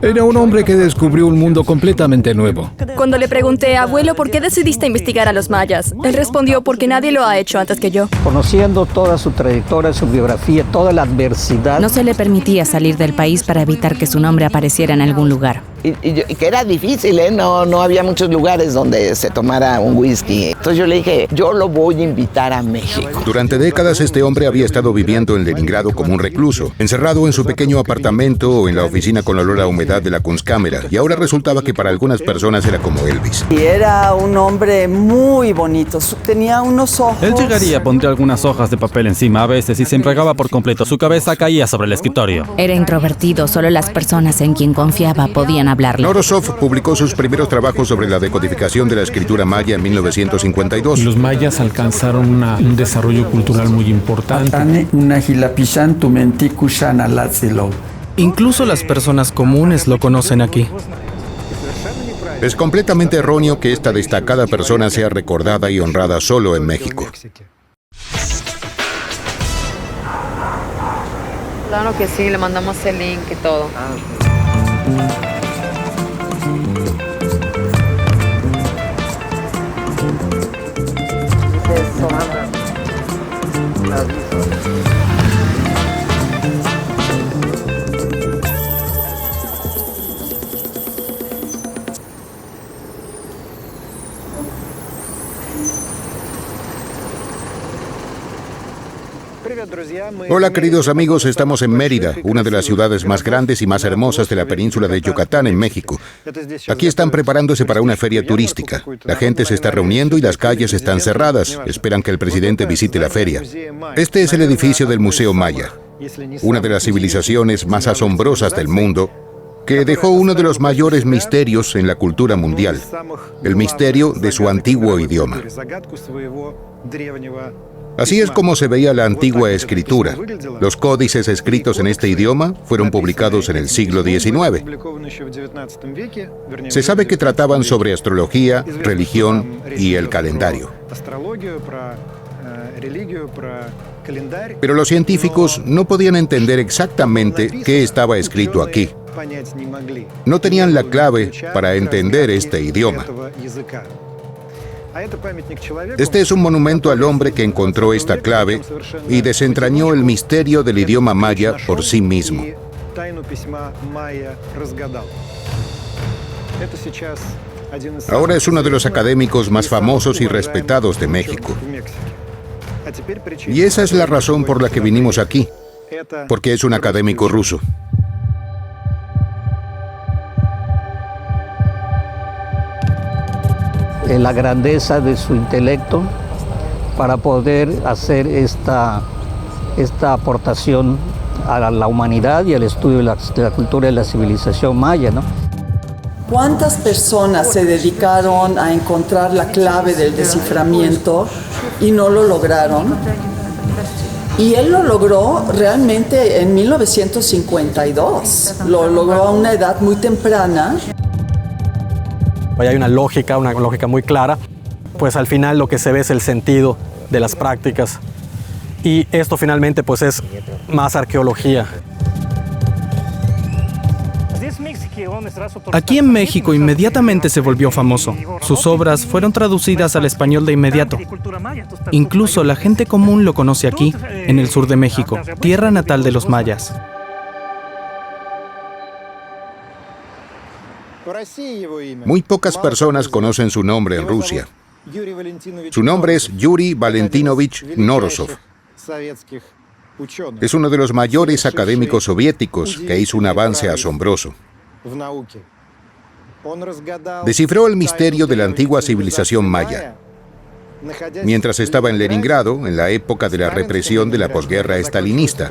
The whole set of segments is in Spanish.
Era un hombre que descubrió un mundo completamente nuevo. Cuando le pregunté, abuelo, ¿por qué decidiste investigar a los mayas? Él respondió, porque nadie lo ha hecho antes que yo. Conociendo toda su trayectoria, su biografía, toda la adversidad. No se le permitía salir del país para evitar que su nombre apareciera en algún lugar. Y que era difícil, ¿eh? No había muchos lugares donde se tomara un whisky. Entonces yo le dije, yo lo voy a invitar a México. Durante décadas este hombre había estado viviendo en Leningrado como un recluso, encerrado en su pequeño apartamento o en la oficina con olor a humedad de la Kunstkamera, y ahora resultaba que para algunas personas era como Elvis. Y era un hombre muy bonito, tenía unos ojos... Él llegaría, pondría algunas hojas de papel encima a veces y se entregaba por completo. Su cabeza caía sobre el escritorio. Era introvertido, solo las personas en quien confiaba podían hablarle. Norosov publicó sus primeros trabajos sobre la decodificación de la escritura maya en 1952. Los mayas alcanzaron un desarrollo cultural muy importante. Incluso las personas comunes lo conocen aquí. Es completamente erróneo que esta destacada persona sea recordada y honrada solo en México. Claro que sí, le mandamos el link y todo. Hola queridos amigos, estamos en Mérida, una de las ciudades más grandes y más hermosas de la península de Yucatán, en México. Aquí están preparándose para una feria turística. La gente se está reuniendo y las calles están cerradas. Esperan que el presidente visite la feria. Este es el edificio del Museo Maya, una de las civilizaciones más asombrosas del mundo, que dejó uno de los mayores misterios en la cultura mundial, el misterio de su antiguo idioma. Así es como se veía la antigua escritura. Los códices escritos en este idioma fueron publicados en el siglo XIX. Se sabe que trataban sobre astrología, religión y el calendario. Pero los científicos no podían entender exactamente qué estaba escrito aquí. No tenían la clave para entender este idioma. Este es un monumento al hombre que encontró esta clave y desentrañó el misterio del idioma maya por sí mismo. Ahora es uno de los académicos más famosos y respetados de México. Y esa es la razón por la que vinimos aquí, porque es un académico ruso. La grandeza de su intelecto para poder hacer esta aportación a la humanidad y al estudio de la cultura y la civilización maya, ¿no? ¿Cuántas personas se dedicaron a encontrar la clave del desciframiento y no lo lograron? Y él lo logró realmente en 1952. Lo logró a una edad muy temprana. Hay una lógica muy clara, pues al final lo que se ve es el sentido de las prácticas y esto finalmente pues es más arqueología. Aquí en México inmediatamente se volvió famoso. Sus obras fueron traducidas al español de inmediato. Incluso la gente común lo conoce aquí, en el sur de México, tierra natal de los mayas. Muy pocas personas conocen su nombre en Rusia. Su nombre es Yuri Valentinovich Norosov. Es uno de los mayores académicos soviéticos que hizo un avance asombroso. Descifró el misterio de la antigua civilización maya. Mientras estaba en Leningrado, en la época de la represión de la posguerra estalinista,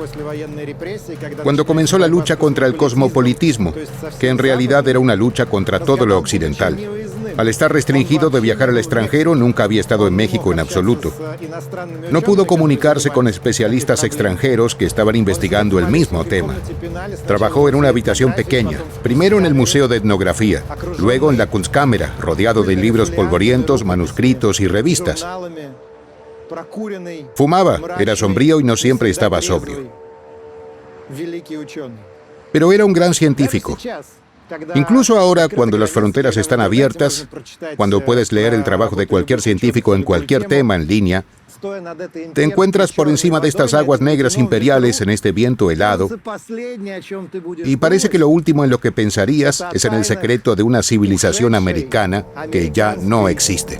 cuando comenzó la lucha contra el cosmopolitismo, que en realidad era una lucha contra todo lo occidental. Al estar restringido de viajar al extranjero, nunca había estado en México en absoluto. No pudo comunicarse con especialistas extranjeros que estaban investigando el mismo tema. Trabajó en una habitación pequeña, primero en el Museo de Etnografía, luego en la Kunstkamera, rodeado de libros polvorientos, manuscritos y revistas. Fumaba, era sombrío y no siempre estaba sobrio. Pero era un gran científico. Incluso ahora, cuando las fronteras están abiertas, cuando puedes leer el trabajo de cualquier científico en cualquier tema en línea, te encuentras por encima de estas aguas negras imperiales en este viento helado y parece que lo último en lo que pensarías es en el secreto de una civilización americana que ya no existe.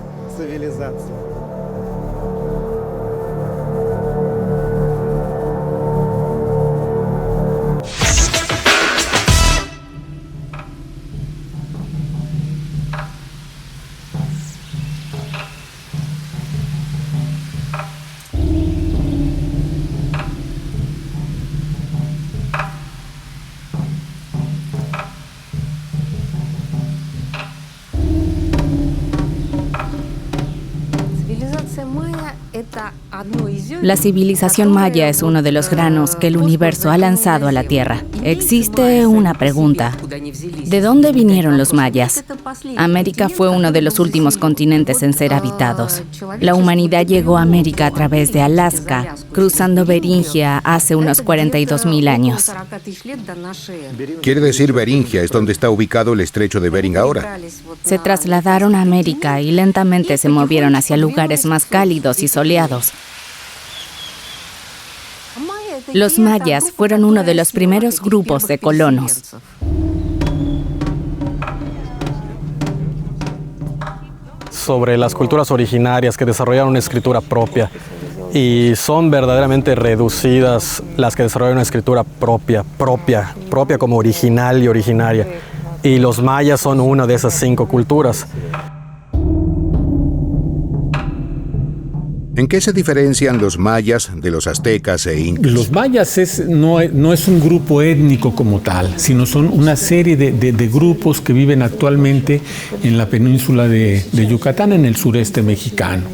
La civilización maya es uno de los granos que el universo ha lanzado a la Tierra. Existe una pregunta. ¿De dónde vinieron los mayas? América fue uno de los últimos continentes en ser habitados. La humanidad llegó a América a través de Alaska, cruzando Beringia hace unos 42.000 años. Quiere decir Beringia es donde está ubicado el estrecho de Bering ahora. Se trasladaron a América y lentamente se movieron hacia lugares más cálidos y soleados. Los mayas fueron uno de los primeros grupos de colonos. Sobre las culturas originarias que desarrollaron una escritura propia, y son verdaderamente reducidas las que desarrollaron una escritura propia como original y originaria. Y los mayas son una de esas 5 culturas. ¿En qué se diferencian los mayas de los aztecas e incas? Los mayas no es un grupo étnico como tal, sino son una serie de grupos que viven actualmente en la península de Yucatán, en el sureste mexicano.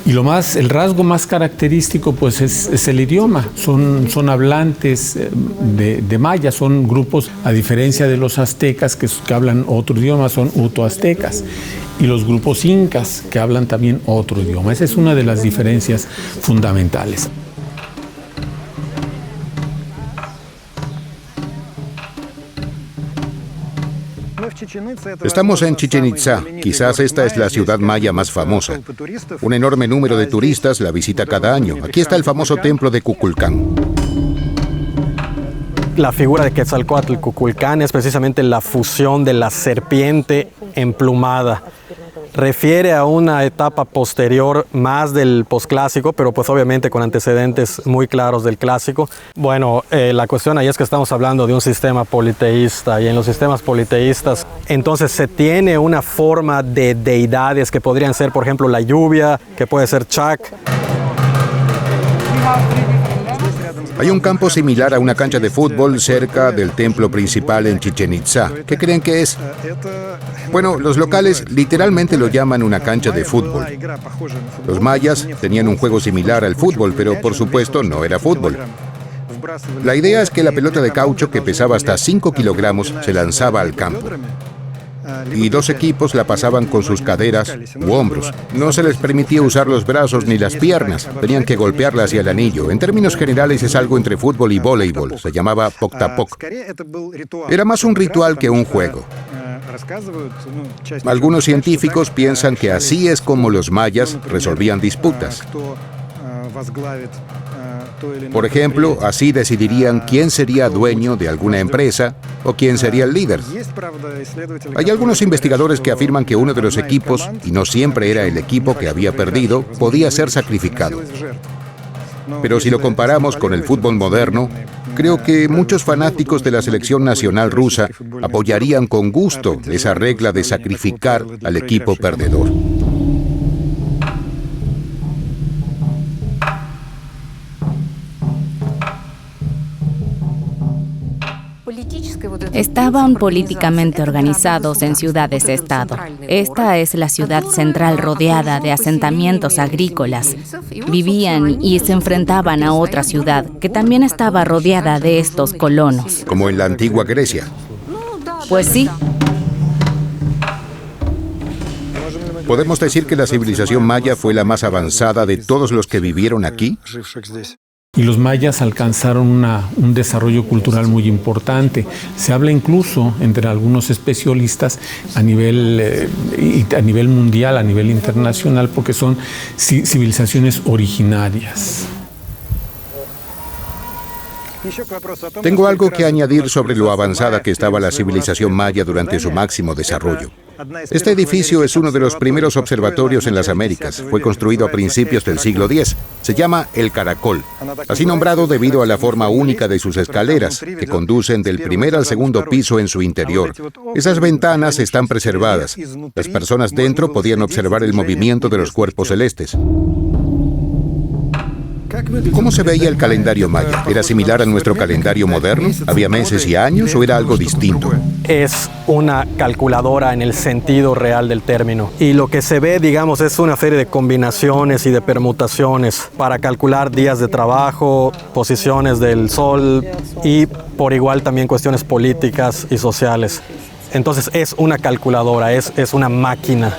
Y el rasgo más característico pues es el idioma. Son hablantes de maya, son grupos, a diferencia de los aztecas que hablan otro idioma, son utoaztecas. Y los grupos incas que hablan también otro idioma. Esa es una de las diferencias fundamentales. Estamos en Chichén Itzá. Quizás esta es la ciudad maya más famosa. Un enorme número de turistas la visita cada año. Aquí está el famoso templo de Kukulcán. La figura de Quetzalcóatl, Kukulcán, es precisamente la fusión de la serpiente emplumada. Refiere a una etapa posterior más del posclásico, pero pues obviamente con antecedentes muy claros del clásico. Bueno, la cuestión ahí es que estamos hablando de un sistema politeísta, y en los sistemas politeístas entonces se tiene una forma de deidades que podrían ser, por ejemplo, la lluvia, que puede ser Chak. Hay un campo similar a una cancha de fútbol cerca del templo principal en Chichén Itzá. ¿Qué creen que es? Bueno, los locales literalmente lo llaman una cancha de fútbol. Los mayas tenían un juego similar al fútbol, pero por supuesto no era fútbol. La idea es que la pelota de caucho, que pesaba hasta 5 kilogramos, se lanzaba al campo. Y 2 equipos la pasaban con sus caderas u hombros. No se les permitía usar los brazos ni las piernas, tenían que golpearla hacia el anillo. En términos generales es algo entre fútbol y voleibol, se llamaba poctapoc. Era más un ritual que un juego. Algunos científicos piensan que así es como los mayas resolvían disputas. Por ejemplo, así decidirían quién sería dueño de alguna empresa o quién sería el líder. Hay algunos investigadores que afirman que uno de los equipos, y no siempre era el equipo que había perdido, podía ser sacrificado. Pero si lo comparamos con el fútbol moderno, creo que muchos fanáticos de la selección nacional rusa apoyarían con gusto esa regla de sacrificar al equipo perdedor. Estaban políticamente organizados en ciudades-estado. Esta es la ciudad central rodeada de asentamientos agrícolas. Vivían y se enfrentaban a otra ciudad que también estaba rodeada de estos colonos. Como en la antigua Grecia. Pues sí. ¿Podemos decir que la civilización maya fue la más avanzada de todos los que vivieron aquí? y los mayas alcanzaron un desarrollo cultural muy importante. Se habla incluso entre algunos especialistas a nivel mundial, a nivel internacional, porque son civilizaciones originarias. Tengo algo que añadir sobre lo avanzada que estaba la civilización maya durante su máximo desarrollo. Este edificio es uno de los primeros observatorios en las Américas. Fue construido a principios del siglo X. Se llama El Caracol, así nombrado debido a la forma única de sus escaleras, que conducen del primer al segundo piso en su interior. Esas ventanas están preservadas. Las personas dentro podían observar el movimiento de los cuerpos celestes. ¿Cómo se veía el calendario maya? ¿Era similar a nuestro calendario moderno? ¿Había meses y años o era algo distinto? Es una calculadora en el sentido real del término. Y lo que se ve, digamos, es una serie de combinaciones y de permutaciones para calcular días de trabajo, posiciones del sol y por igual también cuestiones políticas y sociales. Entonces es una calculadora, es una máquina.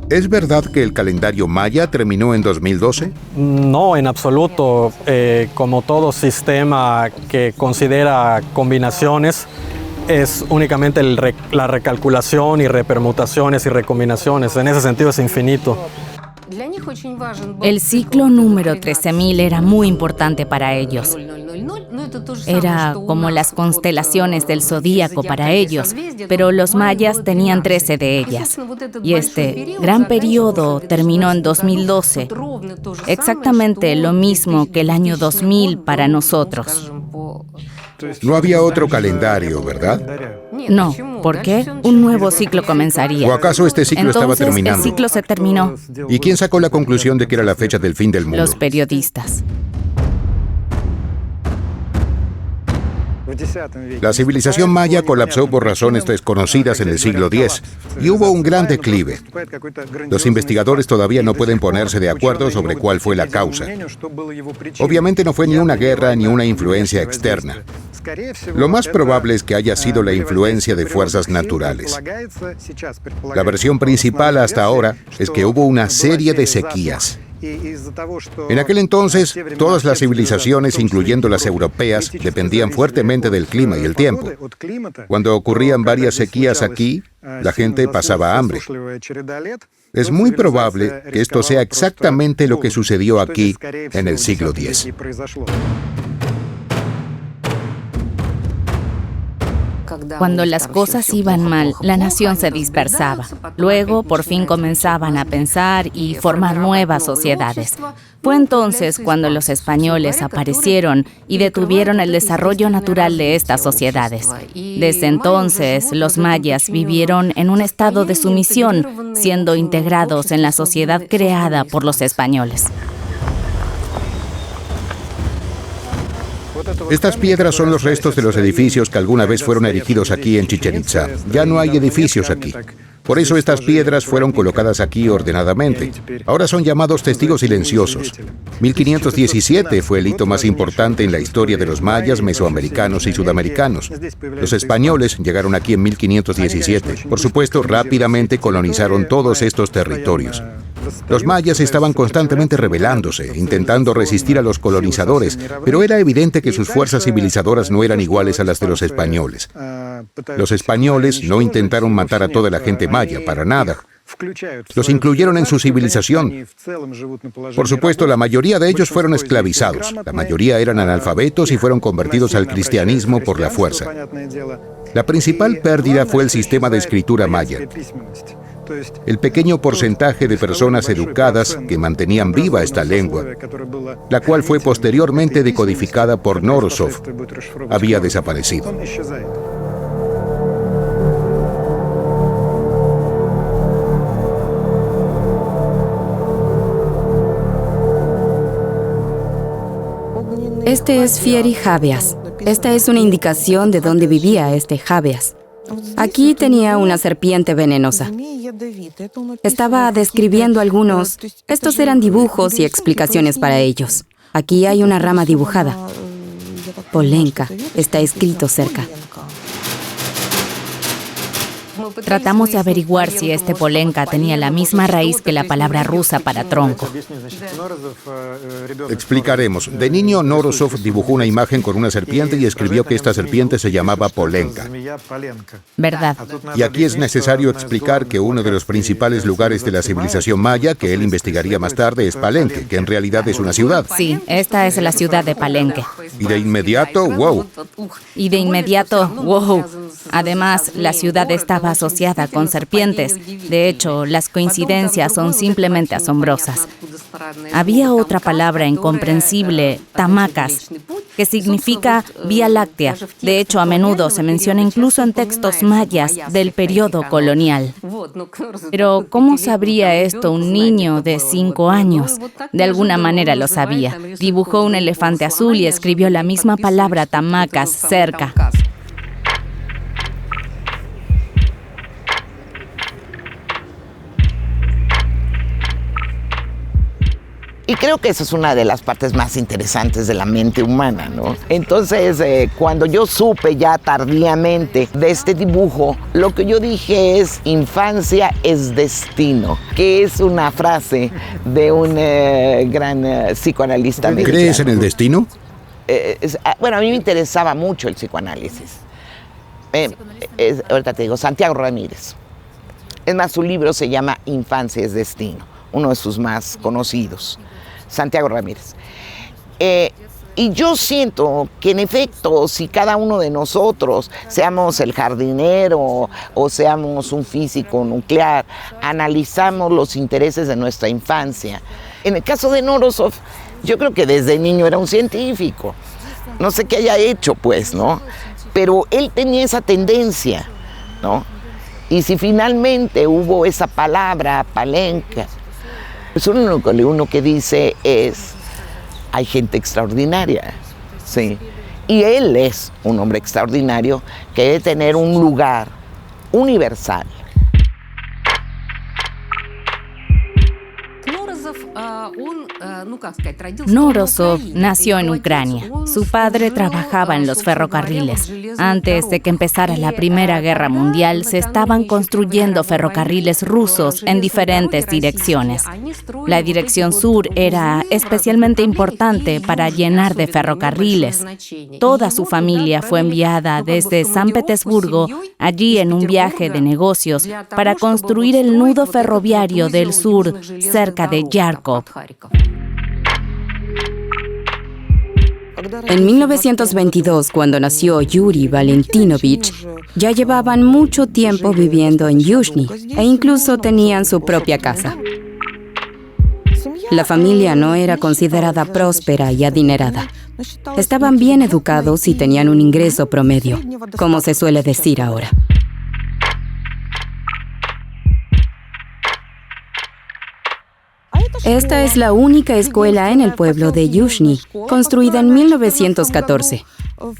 ¿Es verdad que el calendario maya terminó en 2012? No, en absoluto. Como todo sistema que considera combinaciones, es únicamente la recalculación y repermutaciones y recombinaciones. En ese sentido es infinito. El ciclo número 13.000 era muy importante para ellos. Era como las constelaciones del zodíaco para ellos, pero los mayas tenían 13 de ellas. Y este gran periodo terminó en 2012, exactamente lo mismo que el año 2000 para nosotros. No había otro calendario, ¿verdad? No, ¿por qué? Un nuevo ciclo comenzaría. ¿O acaso este ciclo estaba terminando? El ciclo se terminó. ¿Y quién sacó la conclusión de que era la fecha del fin del mundo? Los periodistas. La civilización maya colapsó por razones desconocidas en el siglo X y hubo un gran declive. Los investigadores todavía no pueden ponerse de acuerdo sobre cuál fue la causa. Obviamente no fue ni una guerra ni una influencia externa. Lo más probable es que haya sido la influencia de fuerzas naturales. La versión principal hasta ahora es que hubo una serie de sequías. En aquel entonces, todas las civilizaciones, incluyendo las europeas, dependían fuertemente del clima y el tiempo. Cuando ocurrían varias sequías aquí, la gente pasaba hambre. Es muy probable que esto sea exactamente lo que sucedió aquí en el siglo X. Cuando las cosas iban mal, la nación se dispersaba. Luego, por fin comenzaban a pensar y formar nuevas sociedades. Fue entonces cuando los españoles aparecieron y detuvieron el desarrollo natural de estas sociedades. Desde entonces, los mayas vivieron en un estado de sumisión, siendo integrados en la sociedad creada por los españoles. Estas piedras son los restos de los edificios que alguna vez fueron erigidos aquí en Chichén Itzá. Ya no hay edificios aquí. Por eso estas piedras fueron colocadas aquí ordenadamente. Ahora son llamados testigos silenciosos. 1517 fue el hito más importante en la historia de los mayas, mesoamericanos y sudamericanos. Los españoles llegaron aquí en 1517. Por supuesto, rápidamente colonizaron todos estos territorios. Los mayas estaban constantemente rebelándose, intentando resistir a los colonizadores, pero era evidente que sus fuerzas civilizadoras no eran iguales a las de los españoles. Los españoles no intentaron matar a toda la gente maya, para nada. Los incluyeron en su civilización. Por supuesto, la mayoría de ellos fueron esclavizados. La mayoría eran analfabetos y fueron convertidos al cristianismo por la fuerza. La principal pérdida fue el sistema de escritura maya. El pequeño porcentaje de personas educadas que mantenían viva esta lengua, la cual fue posteriormente decodificada por Nourosov, había desaparecido. Este es Fieri Javeas. Esta es una indicación de dónde vivía este Javeas. Aquí tenía una serpiente venenosa. Estaba describiendo algunos. Estos eran dibujos y explicaciones para ellos. Aquí hay una rama dibujada. Polenka. Está escrito cerca. Tratamos de averiguar si este Polenka tenía la misma raíz que la palabra rusa para tronco. Explicaremos. De niño, Norosov dibujó una imagen con una serpiente y escribió que esta serpiente se llamaba Polenka. ¿Verdad? Y aquí es necesario explicar que uno de los principales lugares de la civilización maya que él investigaría más tarde es Palenque, que en realidad es una ciudad. Sí, esta es la ciudad de Palenque. Y de inmediato, wow. Además, la ciudad estaba asociada con serpientes. De hecho, las coincidencias son simplemente asombrosas. Había otra palabra incomprensible, tamacas, que significa Vía Láctea. De hecho, a menudo se menciona incluso en textos mayas del periodo colonial. Pero, ¿cómo sabría esto un niño de 5 años? De alguna manera lo sabía. Dibujó un elefante azul y escribió la misma palabra tamacas cerca. Y creo que esa es una de las partes más interesantes de la mente humana, ¿no? Entonces, cuando yo supe ya tardíamente de este dibujo, lo que yo dije es: infancia es destino, que es una frase de un gran psicoanalista. ¿Crees en el destino? Bueno, a mí me interesaba mucho el psicoanálisis. Ahorita te digo, Santiago Ramírez. Es más, su libro se llama Infancia es destino, uno de sus más conocidos. Santiago Ramírez. Y yo siento que en efecto, si cada uno de nosotros, seamos el jardinero o seamos un físico nuclear, analizamos los intereses de nuestra infancia. En el caso de Norosov, yo creo que desde niño era un científico. No sé qué haya hecho, pues, ¿no? Pero él tenía esa tendencia, ¿no? Y si finalmente hubo esa palabra, Palenka, pues uno que dice es: hay gente extraordinaria, ¿sí? Y él es un hombre extraordinario que debe tener un lugar universal. Norosov nació en Ucrania. Su padre trabajaba en los ferrocarriles. Antes de que empezara la Primera Guerra Mundial, se estaban construyendo ferrocarriles rusos en diferentes direcciones. La dirección sur era especialmente importante para llenar de ferrocarriles. Toda su familia fue enviada desde San Petersburgo, allí en un viaje de negocios, para construir el nudo ferroviario del sur, cerca de Yarkov. En 1922, cuando nació Yuri Valentinovich, ya llevaban mucho tiempo viviendo en Yuzhny e incluso tenían su propia casa. La familia no era considerada próspera y adinerada. Estaban bien educados y tenían un ingreso promedio, como se suele decir ahora. Esta es la única escuela en el pueblo de Yuzhny, construida en 1914.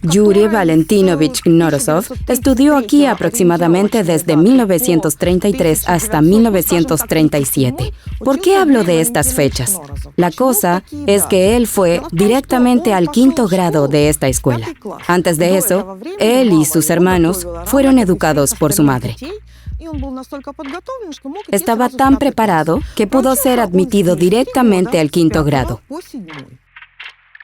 Yuri Valentinovich Norosov estudió aquí aproximadamente desde 1933 hasta 1937. ¿Por qué hablo de estas fechas? La cosa es que él fue directamente al 5º grado de esta escuela. Antes de eso, él y sus hermanos fueron educados por su madre. Estaba tan preparado que pudo ser admitido directamente al 5º grado.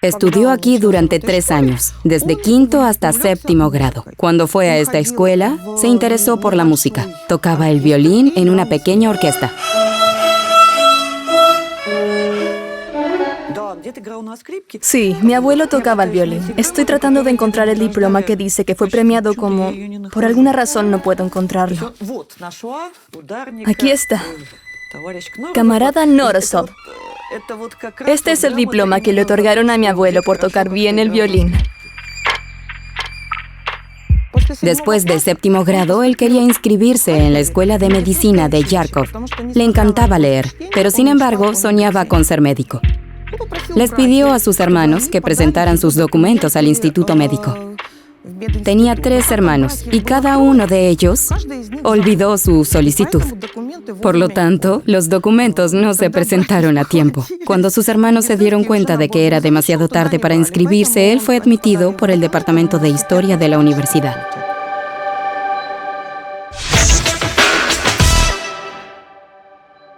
Estudió aquí durante 3 años, desde 5º hasta 7º grado. Cuando fue a esta escuela, se interesó por la música. Tocaba el violín en una pequeña orquesta. Sí, mi abuelo tocaba el violín. Estoy tratando de encontrar el diploma que dice que fue premiado como... Por alguna razón no puedo encontrarlo. Aquí está. Camarada Norosov. Este es el diploma que le otorgaron a mi abuelo por tocar bien el violín. Después del 7º grado, él quería inscribirse en la Escuela de Medicina de Yarkov. Le encantaba leer, pero sin embargo soñaba con ser médico. Les pidió a sus hermanos que presentaran sus documentos al Instituto Médico. Tenía 3 hermanos y cada uno de ellos olvidó su solicitud. Por lo tanto, los documentos no se presentaron a tiempo. Cuando sus hermanos se dieron cuenta de que era demasiado tarde para inscribirse, él fue admitido por el Departamento de Historia de la universidad.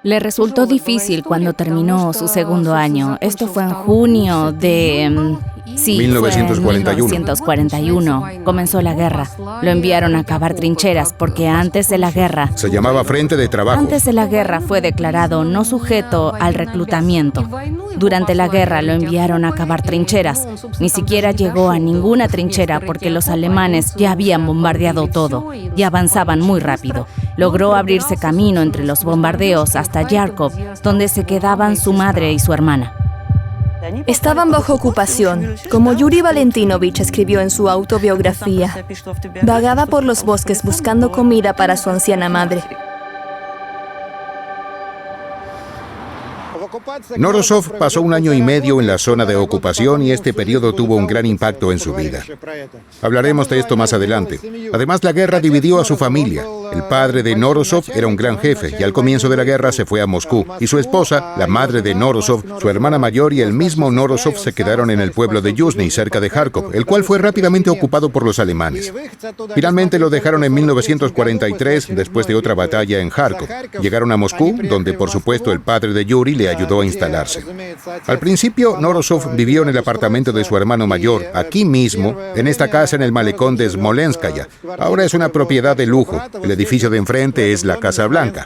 Le resultó difícil cuando terminó su segundo año. Esto fue en junio de... 1941. 1941. Comenzó la guerra. Lo enviaron a cavar trincheras porque antes de la guerra... Se llamaba Frente de Trabajo. Antes de la guerra fue declarado no sujeto al reclutamiento. Durante la guerra lo enviaron a cavar trincheras. Ni siquiera llegó a ninguna trinchera porque los alemanes ya habían bombardeado todo y avanzaban muy rápido. Logró abrirse camino entre los bombardeos hasta Yarkov, donde se quedaban su madre y su hermana. Estaban bajo ocupación, como Yuri Valentinovich escribió en su autobiografía. Vagaba por los bosques buscando comida para su anciana madre. Norosov pasó 1 año y medio en la zona de ocupación y este periodo tuvo un gran impacto en su vida. Hablaremos de esto más adelante. Además, la guerra dividió a su familia. El padre de Norosov era un gran jefe y al comienzo de la guerra se fue a Moscú. Y su esposa, la madre de Norosov, su hermana mayor y el mismo Norosov se quedaron en el pueblo de Yuzhny, cerca de Kharkov, el cual fue rápidamente ocupado por los alemanes. Finalmente lo dejaron en 1943, después de otra batalla en Kharkov. Llegaron a Moscú, donde por supuesto el padre de Yuri le ayudó a instalarse. Al principio, Norosov vivió en el apartamento de su hermano mayor, aquí mismo, en esta casa en el malecón de Smolenskaya. Ahora es una propiedad de lujo. El edificio de enfrente es la Casa Blanca.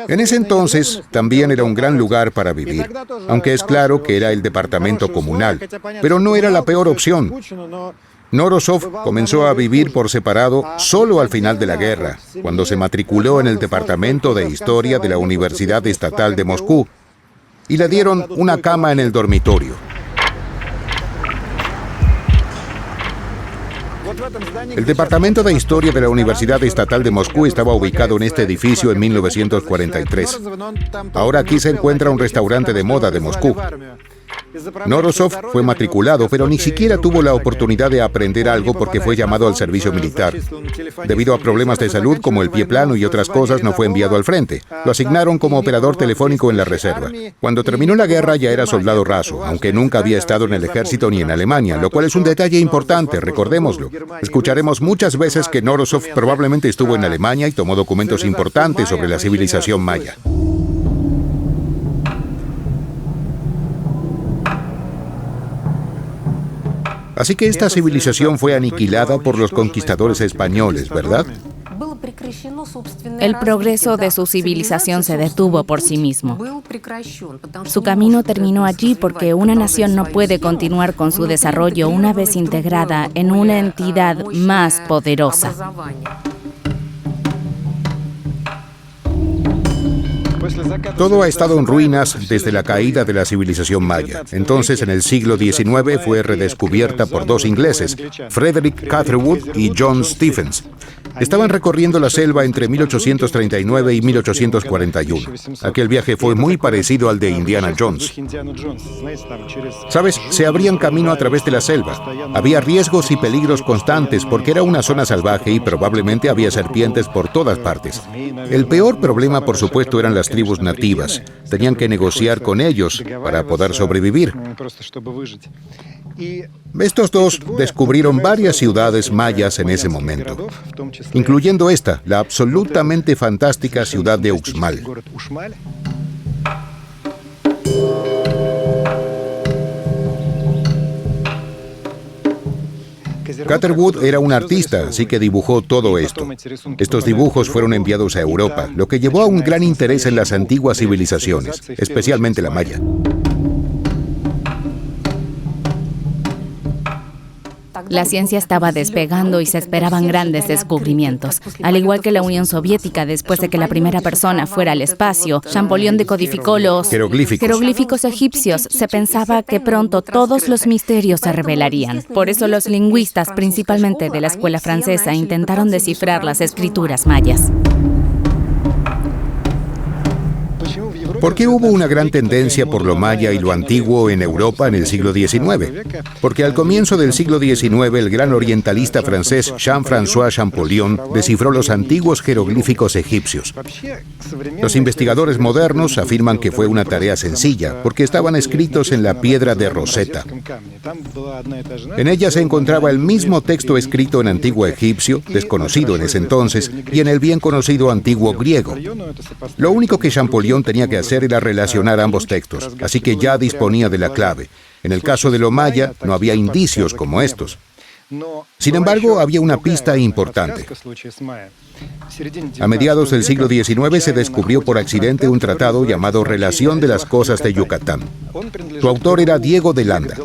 En ese entonces, también era un gran lugar para vivir, aunque es claro que era el departamento comunal, pero no era la peor opción. Norosov comenzó a vivir por separado solo al final de la guerra, cuando se matriculó en el Departamento de Historia de la Universidad Estatal de Moscú y le dieron una cama en el dormitorio. El Departamento de Historia de la Universidad Estatal de Moscú estaba ubicado en este edificio en 1943. Ahora aquí se encuentra un restaurante de moda de Moscú. Norosov fue matriculado, pero ni siquiera tuvo la oportunidad de aprender algo porque fue llamado al servicio militar. Debido a problemas de salud como el pie plano y otras cosas, no fue enviado al frente. Lo asignaron como operador telefónico en la reserva. Cuando terminó la guerra ya era soldado raso, aunque nunca había estado en el ejército ni en Alemania, lo cual es un detalle importante, recordémoslo. Escucharemos muchas veces que Norosov probablemente estuvo en Alemania y tomó documentos importantes sobre la civilización maya. Así que esta civilización fue aniquilada por los conquistadores españoles, ¿verdad? El progreso de su civilización se detuvo por sí mismo. Su camino terminó allí porque una nación no puede continuar con su desarrollo una vez integrada en una entidad más poderosa. Todo ha estado en ruinas desde la caída de la civilización maya. Entonces, en el siglo XIX fue redescubierta por 2 ingleses, Frederick Catherwood y John Stephens. Estaban recorriendo la selva entre 1839 y 1841. Aquel viaje fue muy parecido al de Indiana Jones. ¿Sabes? Se abrían camino a través de la selva. Había riesgos y peligros constantes porque era una zona salvaje y probablemente había serpientes por todas partes. El peor problema, por supuesto, eran las tribus nativas. Tenían que negociar con ellos para poder sobrevivir. Estos 2 descubrieron varias ciudades mayas en ese momento, incluyendo esta, la absolutamente fantástica ciudad de Uxmal. Catherwood era un artista, así que dibujó todo esto. Estos dibujos fueron enviados a Europa, lo que llevó a un gran interés en las antiguas civilizaciones, especialmente la maya. La ciencia estaba despegando y se esperaban grandes descubrimientos. Al igual que la Unión Soviética, después de que la primera persona fuera al espacio, Champollion decodificó los jeroglíficos egipcios. Se pensaba que pronto todos los misterios se revelarían. Por eso los lingüistas, principalmente de la escuela francesa, intentaron descifrar las escrituras mayas. ¿Por qué hubo una gran tendencia por lo maya y lo antiguo en Europa en el siglo XIX? Porque al comienzo del siglo XIX, el gran orientalista francés Jean-François Champollion descifró los antiguos jeroglíficos egipcios. Los investigadores modernos afirman que fue una tarea sencilla, porque estaban escritos en la piedra de Rosetta. En ella se encontraba el mismo texto escrito en antiguo egipcio, desconocido en ese entonces, y en el bien conocido antiguo griego. Lo único que Champollion tenía que hacer era relacionar ambos textos, así que ya disponía de la clave. En el caso de lo maya, no había indicios como estos. Sin embargo, había una pista importante. A mediados del siglo XIX se descubrió por accidente un tratado llamado Relación de las Cosas de Yucatán. Su autor era Diego de Landa.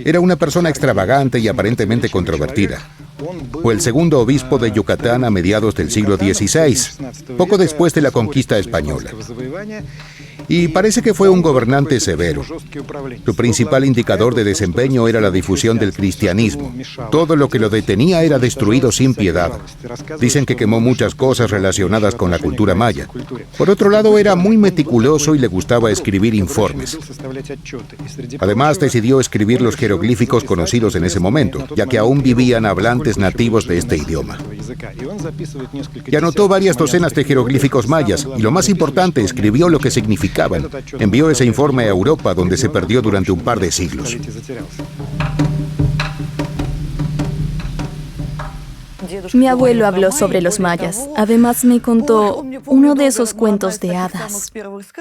Era una persona extravagante y aparentemente controvertida. Fue el segundo obispo de Yucatán a mediados del siglo XVI, poco después de la conquista española. Y parece que fue un gobernante severo. Su principal indicador de desempeño era la difusión del cristianismo. Todo lo que lo detenía era destruido sin piedad. Dicen que quemó muchas cosas relacionadas con la cultura maya. Por otro lado, era muy meticuloso y le gustaba escribir informes. Además, decidió escribir los jeroglíficos conocidos en ese momento, ya que aún vivían hablantes nativos de este idioma. Y anotó varias docenas de jeroglíficos mayas, y lo más importante, escribió lo que significaban. Envió ese informe a Europa, donde se perdió durante un par de siglos. Mi abuelo habló sobre los mayas. Además me contó uno de esos cuentos de hadas.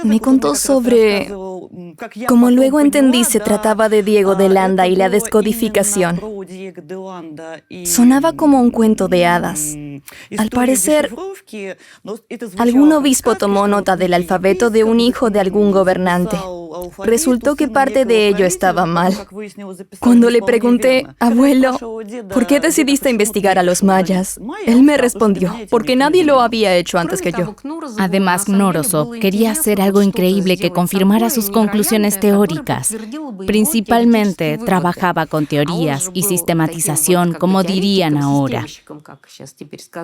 Me contó sobre... Como luego entendí, se trataba de Diego de Landa y la descodificación. Sonaba como un cuento de hadas. Al parecer, algún obispo tomó nota del alfabeto de un hijo de algún gobernante. Resultó que parte de ello estaba mal. Cuando le pregunté, abuelo, ¿por qué decidiste investigar a los mayas? Él me respondió, porque nadie lo había hecho antes que yo. Además, Knorosov quería hacer algo increíble que confirmara sus conclusiones teóricas. Principalmente, trabajaba con teorías y sistematización, como dirían ahora.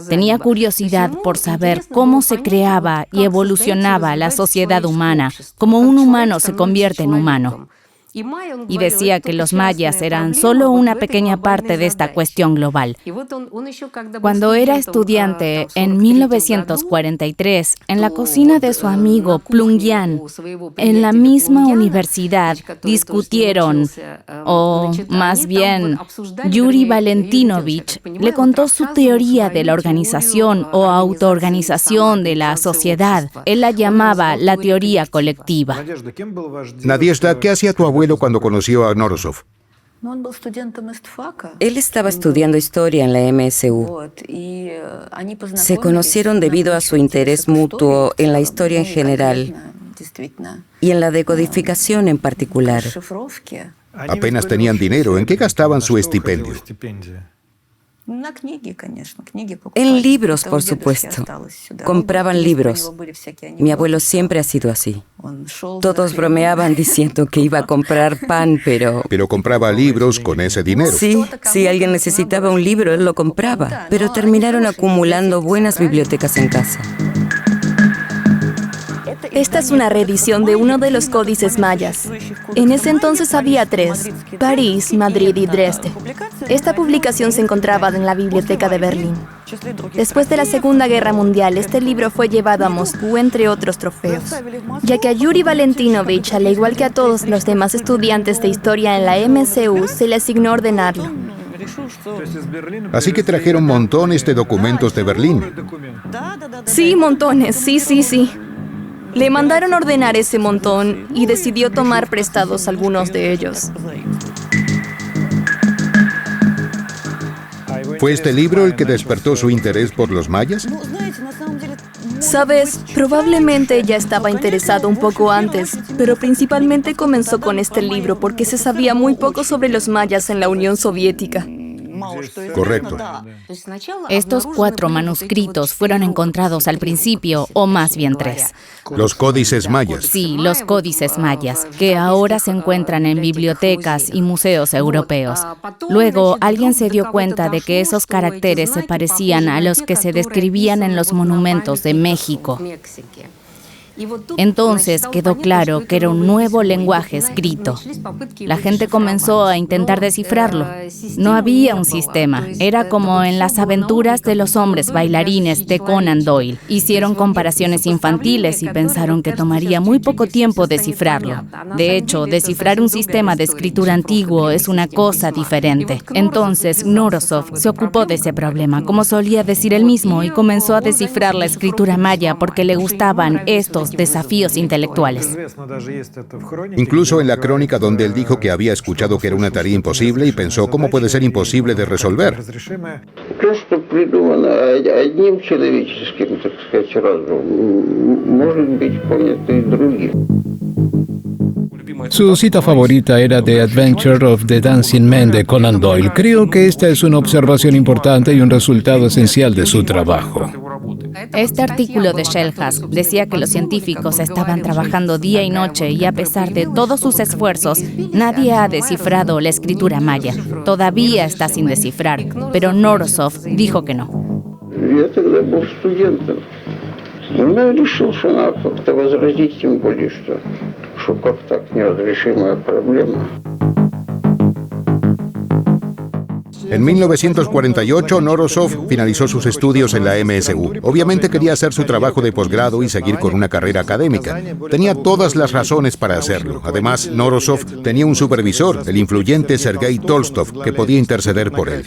Tenía curiosidad por saber cómo se creaba y evolucionaba la sociedad humana, cómo un humano se convierte en humano. Y decía que los mayas eran solo una pequeña parte de esta cuestión global. Cuando era estudiante, en 1943, en la cocina de su amigo Plungian, en la misma universidad, discutieron, o más bien, Yuri Valentinovich le contó su teoría de la organización o autoorganización de la sociedad. Él la llamaba la teoría colectiva. Nadiezhda, ¿qué hacía tu abuelo cuando conoció a Knorosov? Él estaba estudiando historia en la MSU. Se conocieron debido a su interés mutuo en la historia en general y en la decodificación en particular. Apenas tenían dinero. ¿En qué gastaban su estipendio? En libros, por supuesto. Compraban libros. Mi abuelo siempre ha sido así. Todos bromeaban diciendo que iba a comprar pan, pero... Pero compraba libros con ese dinero. Sí, si alguien necesitaba un libro, él lo compraba. Pero terminaron acumulando buenas bibliotecas en casa. Esta es una reedición de uno de los códices mayas. En ese entonces había 3, París, Madrid y Dresde. Esta publicación se encontraba en la biblioteca de Berlín. Después de la Segunda Guerra Mundial, este libro fue llevado a Moscú, entre otros trofeos, ya que a Yuri Valentinovich, al igual que a todos los demás estudiantes de historia en la MSU, se le asignó ordenarlo. Así que trajeron montones de documentos de Berlín. Sí, montones, sí. Le mandaron ordenar ese montón y decidió tomar prestados algunos de ellos. ¿Fue este libro el que despertó su interés por los mayas? Sabes, probablemente ya estaba interesado un poco antes, pero principalmente comenzó con este libro porque se sabía muy poco sobre los mayas en la Unión Soviética. Correcto. Estos 4 manuscritos fueron encontrados al principio, o más bien 3. Los códices mayas. Sí, los códices mayas, que ahora se encuentran en bibliotecas y museos europeos. Luego, alguien se dio cuenta de que esos caracteres se parecían a los que se describían en los monumentos de México. Entonces quedó claro que era un nuevo lenguaje escrito. La gente comenzó a intentar descifrarlo. No había un sistema. Era como en las aventuras de los hombres bailarines de Conan Doyle. Hicieron comparaciones infantiles y pensaron que tomaría muy poco tiempo descifrarlo. De hecho, descifrar un sistema de escritura antiguo es una cosa diferente. Entonces, Knorosov se ocupó de ese problema, como solía decir él mismo, y comenzó a descifrar la escritura maya porque le gustaban estos desafíos intelectuales. Incluso en la crónica donde él dijo que había escuchado que era una tarea imposible y pensó cómo puede ser imposible de resolver. Su cita favorita era The Adventure of the Dancing Man de Conan Doyle. Creo que esta es una observación importante y un resultado esencial de su trabajo. Este artículo de Schellhas decía que los científicos estaban trabajando día y noche y a pesar de todos sus esfuerzos, nadie ha descifrado la escritura maya. Todavía está sin descifrar, pero Knorosov dijo que no. En 1948, Knorosov finalizó sus estudios en la MSU. Obviamente quería hacer su trabajo de posgrado y seguir con una carrera académica. Tenía todas las razones para hacerlo. Además, Knorosov tenía un supervisor, el influyente Sergei Tolstov, que podía interceder por él.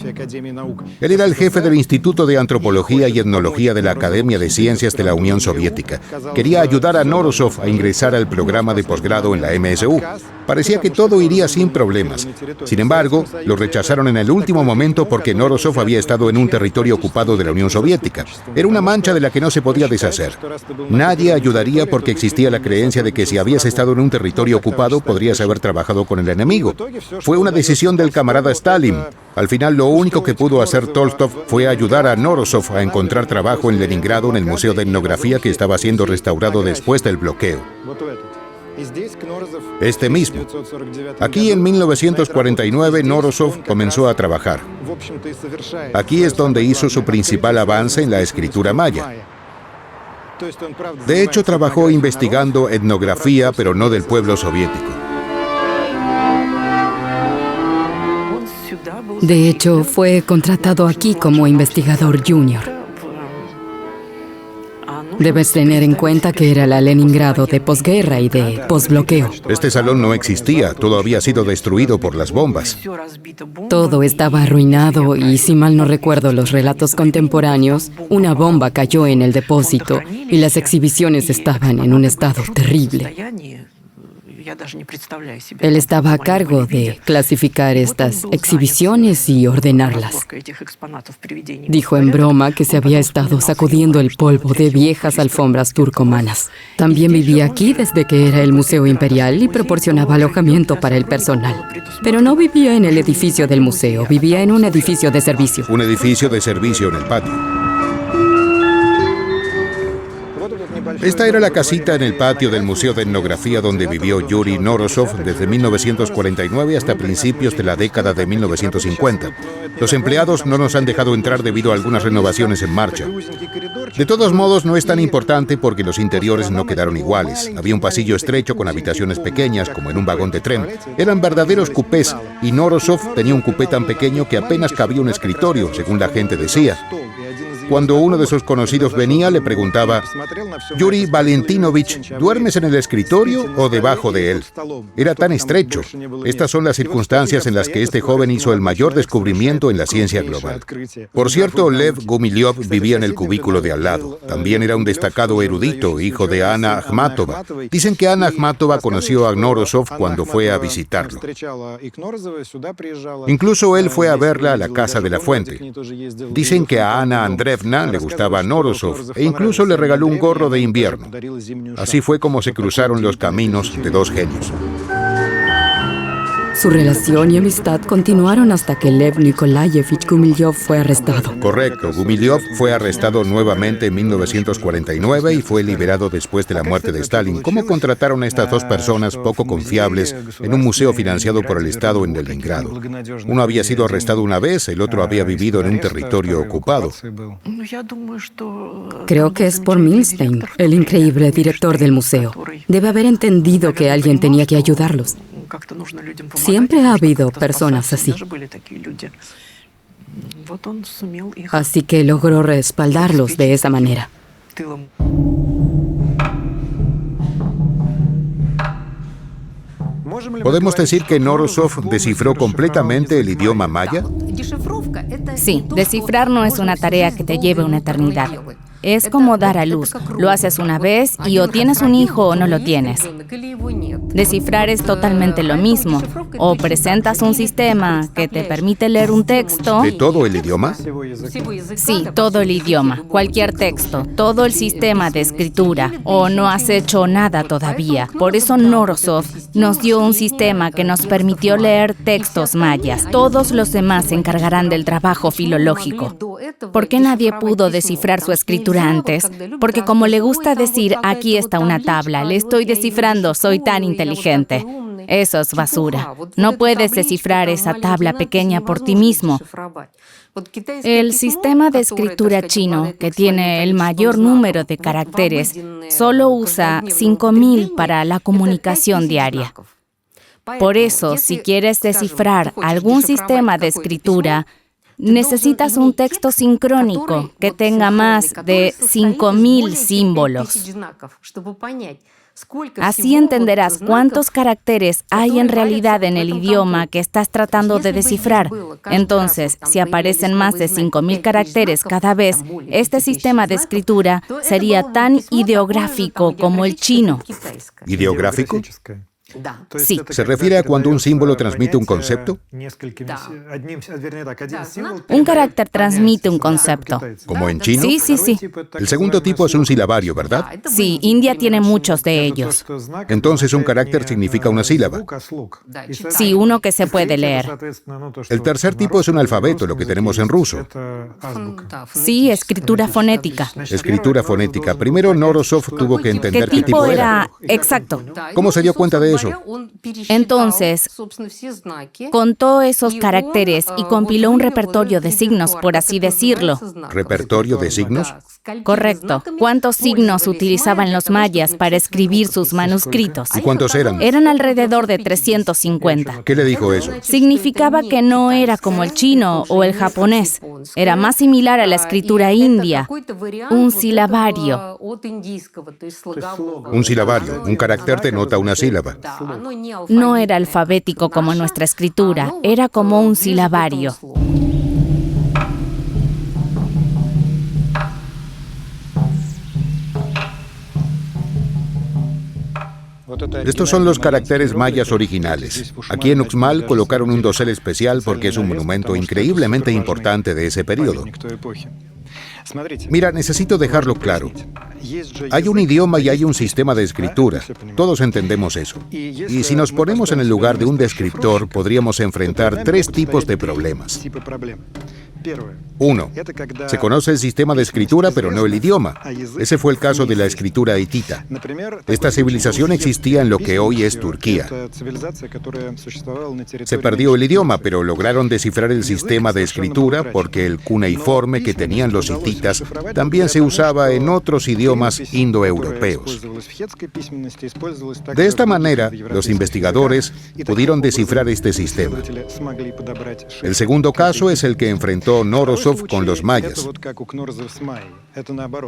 Él era el jefe del Instituto de Antropología y Etnología de la Academia de Ciencias de la Unión Soviética. Quería ayudar a Knorosov a ingresar al programa de posgrado en la MSU. Parecía que todo iría sin problemas. Sin embargo, lo rechazaron en el último momento porque Knorosov había estado en un territorio ocupado de la Unión Soviética. Era una mancha de la que no se podía deshacer. Nadie ayudaría porque existía la creencia de que si habías estado en un territorio ocupado podrías haber trabajado con el enemigo. Fue una decisión del camarada Stalin. Al final, lo único que pudo hacer Tolstov fue ayudar a Knorosov a encontrar trabajo en Leningrado en el Museo de Etnografía que estaba siendo restaurado después del bloqueo. Este mismo. Aquí en 1949 Knorosov comenzó a trabajar. Aquí es donde hizo su principal avance en la escritura maya. De hecho, trabajó investigando etnografía, pero no del pueblo soviético. De hecho, fue contratado aquí como investigador junior. Debes tener en cuenta que era la Leningrado de posguerra y de posbloqueo. Este salón no existía, todo había sido destruido por las bombas. Todo estaba arruinado y, si mal no recuerdo los relatos contemporáneos, una bomba cayó en el depósito y las exhibiciones estaban en un estado terrible. Él estaba a cargo de clasificar estas exhibiciones y ordenarlas. Dijo en broma que se había estado sacudiendo el polvo de viejas alfombras turcomanas. También vivía aquí desde que era el Museo Imperial y proporcionaba alojamiento para el personal. Pero no vivía en el edificio del museo, vivía en un edificio de servicio. Un edificio de servicio en el patio. Esta era la casita en el patio del Museo de Etnografía donde vivió Yuri Knorosov desde 1949 hasta principios de la década de 1950. Los empleados no nos han dejado entrar debido a algunas renovaciones en marcha. De todos modos, no es tan importante porque los interiores no quedaron iguales. Había un pasillo estrecho con habitaciones pequeñas, como en un vagón de tren. Eran verdaderos cupés y Knorosov tenía un cupé tan pequeño que apenas cabía un escritorio, según la gente decía. Cuando uno de sus conocidos venía, le preguntaba: «Yuri Valentinovich, ¿duermes en el escritorio o debajo de él?». Era tan estrecho. Estas son las circunstancias en las que este joven hizo el mayor descubrimiento en la ciencia global. Por cierto, Lev Gumilyov vivía en el cubículo de al lado. También era un destacado erudito, hijo de Ana Akhmatova. Dicen que Ana Akhmatova conoció a Knorosov cuando fue a visitarlo. Incluso él fue a verla a la Casa de la Fuente. Dicen que a Ana Andreevna le gustaba Knorosov e incluso le regaló un gorro de invierno. Así fue como se cruzaron los caminos de dos genios. Su relación y amistad continuaron hasta que Lev Nikolayevich Gumilyov fue arrestado. Correcto, Gumilyov fue arrestado nuevamente en 1949 y fue liberado después de la muerte de Stalin. ¿Cómo contrataron a estas dos personas poco confiables en un museo financiado por el Estado en Leningrado? Uno había sido arrestado una vez, el otro había vivido en un territorio ocupado. Creo que es por Milstein, el increíble director del museo. Debe haber entendido que alguien tenía que ayudarlos. Siempre ha habido personas así. Así que logró respaldarlos de esa manera. ¿Podemos decir que Nourozov descifró completamente el idioma maya? Sí, descifrar no es una tarea que te lleve una eternidad. Es como dar a luz. Lo haces una vez y o tienes un hijo o no lo tienes. Descifrar es totalmente lo mismo. O presentas un sistema que te permite leer un texto. ¿De todo el idioma? Sí, todo el idioma, cualquier texto, todo el sistema de escritura. O no has hecho nada todavía. Por eso Nourozov nos dio un sistema que nos permitió leer textos mayas. Todos los demás se encargarán del trabajo filológico. ¿Por qué nadie pudo descifrar su escritura antes? Porque como le gusta decir, aquí está una tabla, le estoy descifrando, soy tan inteligente. Eso es basura. No puedes descifrar esa tabla pequeña por ti mismo. El sistema de escritura chino, que tiene el mayor número de caracteres, solo usa 5.000 para la comunicación diaria. Por eso, si quieres descifrar algún sistema de escritura, necesitas un texto sincrónico que tenga más de 5.000 símbolos. Así entenderás cuántos caracteres hay en realidad en el idioma que estás tratando de descifrar. Entonces, si aparecen más de 5.000 caracteres cada vez, este sistema de escritura sería tan ideográfico como el chino. ¿Ideográfico? Sí. ¿Se refiere a cuando un símbolo transmite un concepto? Un carácter transmite un concepto. ¿Como en chino? Sí, sí, sí. El segundo tipo es un silabario, ¿verdad? Sí, India tiene muchos de ellos. Entonces un carácter significa una sílaba. Sí, uno que se puede leer. El tercer tipo es un alfabeto, lo que tenemos en ruso. Sí, escritura fonética. Escritura fonética. Primero Nourozov tuvo que entender qué tipo era. Exacto. ¿Cómo se dio cuenta de eso? Entonces, contó esos caracteres y compiló un repertorio de signos, por así decirlo. ¿Repertorio de signos? Correcto. ¿Cuántos signos utilizaban los mayas para escribir sus manuscritos? ¿Y cuántos eran? Eran alrededor de 350. ¿Qué le dijo eso? Significaba que no era como el chino o el japonés. Era más similar a la escritura india. Un silabario. Un silabario. Un carácter denota una sílaba. No era alfabético como nuestra escritura, era como un silabario. Estos son los caracteres mayas originales. Aquí en Uxmal colocaron un dosel especial porque es un monumento increíblemente importante de ese periodo. Mira, necesito dejarlo claro. Hay un idioma y hay un sistema de escritura. Todos entendemos eso. Y si nos ponemos en el lugar de un descriptor, podríamos enfrentar tres tipos de problemas. 1. Se conoce el sistema de escritura, pero no el idioma. Ese fue el caso de la escritura hitita. Esta civilización existía en lo que hoy es Turquía. Se perdió el idioma, pero lograron descifrar el sistema de escritura porque el cuneiforme que tenían los hititas también se usaba en otros idiomas indoeuropeos. De esta manera, los investigadores pudieron descifrar este sistema. El segundo caso es el que enfrentó Nourozov con los mayas.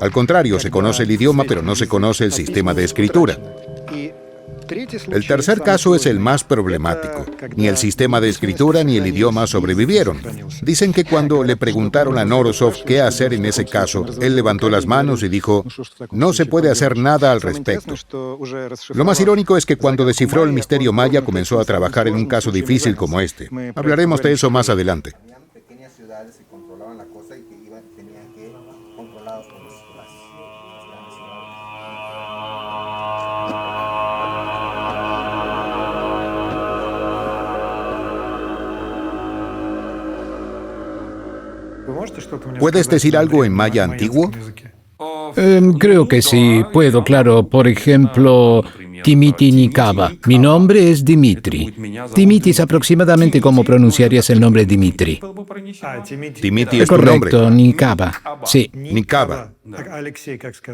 Al contrario, se conoce el idioma, pero no se conoce el sistema de escritura. El tercer caso es el más problemático. Ni el sistema de escritura ni el idioma sobrevivieron. Dicen que cuando le preguntaron a Nourozov qué hacer en ese caso, él levantó las manos y dijo, no se puede hacer nada al respecto. Lo más irónico es que cuando descifró el misterio maya comenzó a trabajar en un caso difícil como este. Hablaremos de eso más adelante. Se controlaban la cosa y que tenían que controlar por las grandes ciudades. ¿Puedes decir algo en maya antiguo? Creo que sí, puedo, claro. Por ejemplo, Timiti Nikaba. Mi nombre es Dimitri. Timiti es aproximadamente como pronunciarías el nombre Dimitri. Timiti es tu nombre. Correcto, Nikaba. Sí. Nikaba.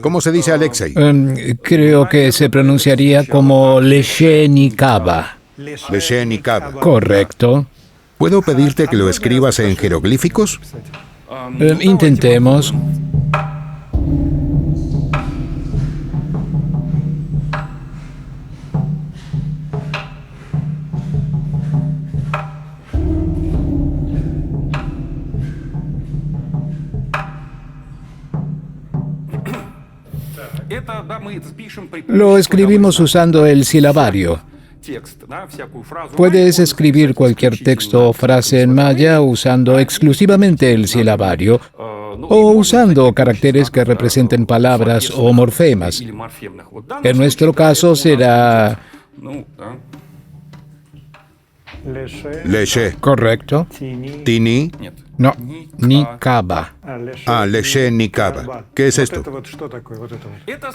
¿Cómo se dice Alexei? Creo que se pronunciaría como Leshe Nikaba. Leshe Nikaba. Correcto. ¿Puedo pedirte que lo escribas en jeroglíficos? Intentemos. Lo escribimos usando el silabario. Puedes escribir cualquier texto o frase en maya usando exclusivamente el silabario o usando caracteres que representen palabras o morfemas. En nuestro caso será... Leshe. Correcto. Tini. No, Nikaba. Leshe Nikaba. ¿Qué es esto?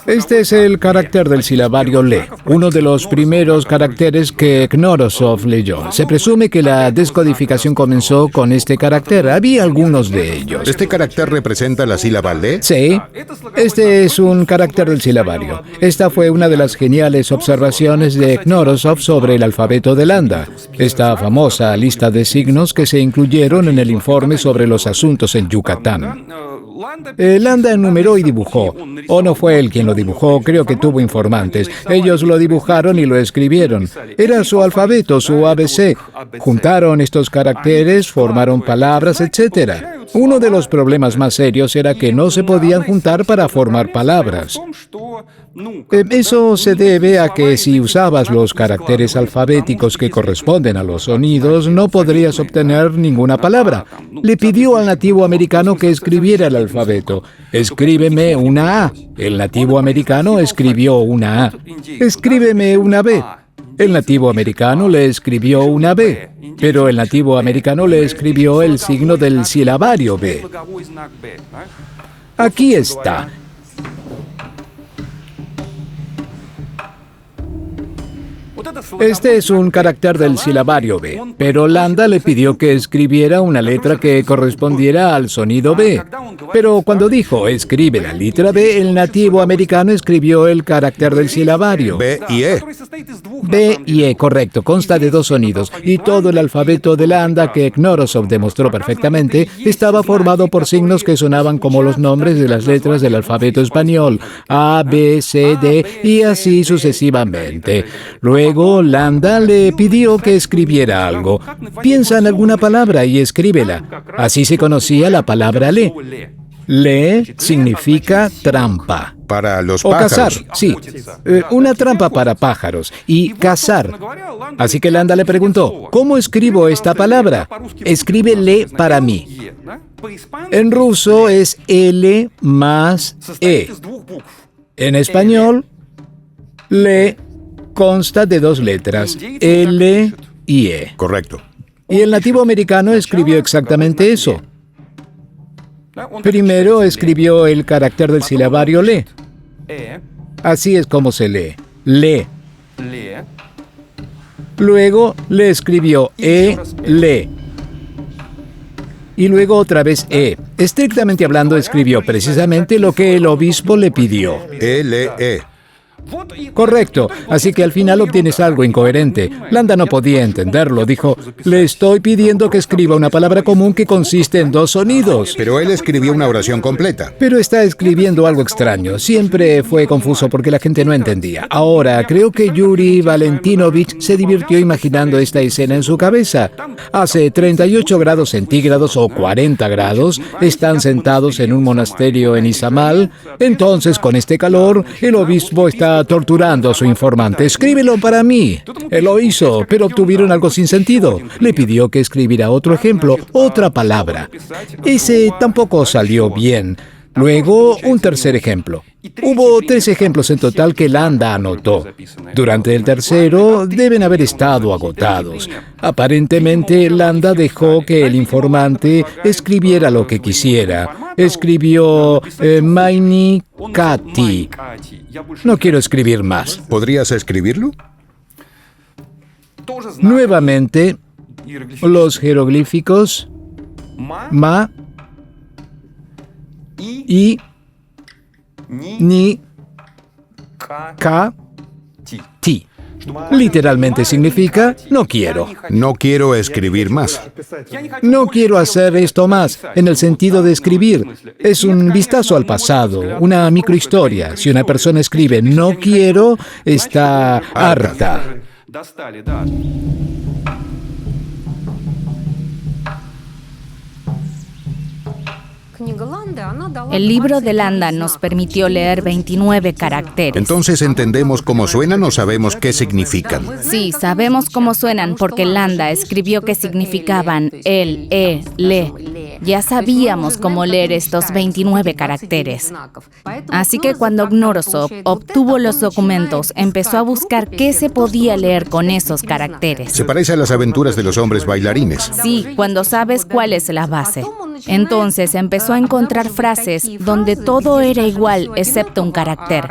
Este es el carácter del silabario Le, uno de los primeros caracteres que Knorosov leyó. Se presume que la descodificación comenzó con este carácter. Había algunos de ellos. ¿Este carácter representa la sílaba Le? Sí, este es un carácter del silabario. Esta fue una de las geniales observaciones de Knorosov sobre el alfabeto de Landa, esta famosa lista de signos que se incluyeron en el informe sobre los asuntos en Yucatán. Landa enumeró y dibujó. O no fue él quien lo dibujó, creo que tuvo informantes. Ellos lo dibujaron y lo escribieron. Era su alfabeto, su ABC. Juntaron estos caracteres, formaron palabras, etc. Uno de los problemas más serios era que no se podían juntar para formar palabras. Eso se debe a que si usabas los caracteres alfabéticos que corresponden a los sonidos, no podrías obtener ninguna palabra. Le pidió al nativo americano que escribiera el alfabeto. Escríbeme una A. El nativo americano escribió una A. Escríbeme una B. El nativo americano le escribió una B, pero el nativo americano le escribió el signo del silabario B. Aquí está. Este es un carácter del silabario B, pero Landa le pidió que escribiera una letra que correspondiera al sonido B. Pero cuando dijo, escribe la letra B, el nativo americano escribió el carácter del silabario. B y E. B y E, correcto, consta de dos sonidos, y todo el alfabeto de Landa, que Knorosov demostró perfectamente, estaba formado por signos que sonaban como los nombres de las letras del alfabeto español, A, B, C, D, y así sucesivamente. Luego, Landa le pidió que escribiera algo. Piensa en alguna palabra y escríbela. Así se conocía la palabra Le. Le significa trampa. Para los o pájaros. Cazar, sí. Una trampa para pájaros. Y cazar. Así que Landa le preguntó, ¿cómo escribo esta palabra? Escribe Le para mí. En ruso es L más E. En español, Le consta de dos letras, L y E. Correcto. Y el nativo americano escribió exactamente eso. Primero escribió el carácter del silabario Le. Así es como se lee. Le. Luego le escribió Le. Y luego otra vez E. Estrictamente hablando, escribió precisamente lo que el obispo le pidió. L-E. Correcto, así que al final obtienes algo incoherente. Landa no podía entenderlo, dijo, le estoy pidiendo que escriba una palabra común que consiste en dos sonidos. Pero él escribió una oración completa. Pero está escribiendo algo extraño. Siempre fue confuso porque la gente no entendía. Ahora, creo que Yuri Valentinovich se divirtió imaginando esta escena en su cabeza. Hace 38 grados centígrados o 40 grados, están sentados en un monasterio en Izamal. Entonces, con este calor, el obispo está torturando a su informante. Escríbelo para mí. Él lo hizo, pero obtuvieron algo sin sentido. Le pidió que escribiera otro ejemplo, otra palabra. Ese tampoco salió bien. Luego, un tercer ejemplo. Hubo 3 ejemplos en total que Landa anotó. Durante el tercero deben haber estado agotados. Aparentemente, Landa dejó que el informante escribiera lo que quisiera. Escribió Maini Kati. No quiero escribir más. ¿Podrías escribirlo? Nuevamente, los jeroglíficos Ma, I, Ni, Ka, Ti. Literalmente significa no quiero. No quiero escribir más. No quiero hacer esto más, en el sentido de escribir. Es un vistazo al pasado, una microhistoria. Si una persona escribe no quiero, está harta. El libro de Landa nos permitió leer 29 caracteres. Entonces, ¿entendemos cómo suenan o sabemos qué significan? Sí, sabemos cómo suenan porque Landa escribió que significaban el, le. Ya sabíamos cómo leer estos 29 caracteres. Así que cuando Knorosov obtuvo los documentos, empezó a buscar qué se podía leer con esos caracteres. Se parece a las aventuras de los hombres bailarines. Sí, cuando sabes cuál es la base. Entonces empezó a encontrar frases donde todo era igual excepto un carácter,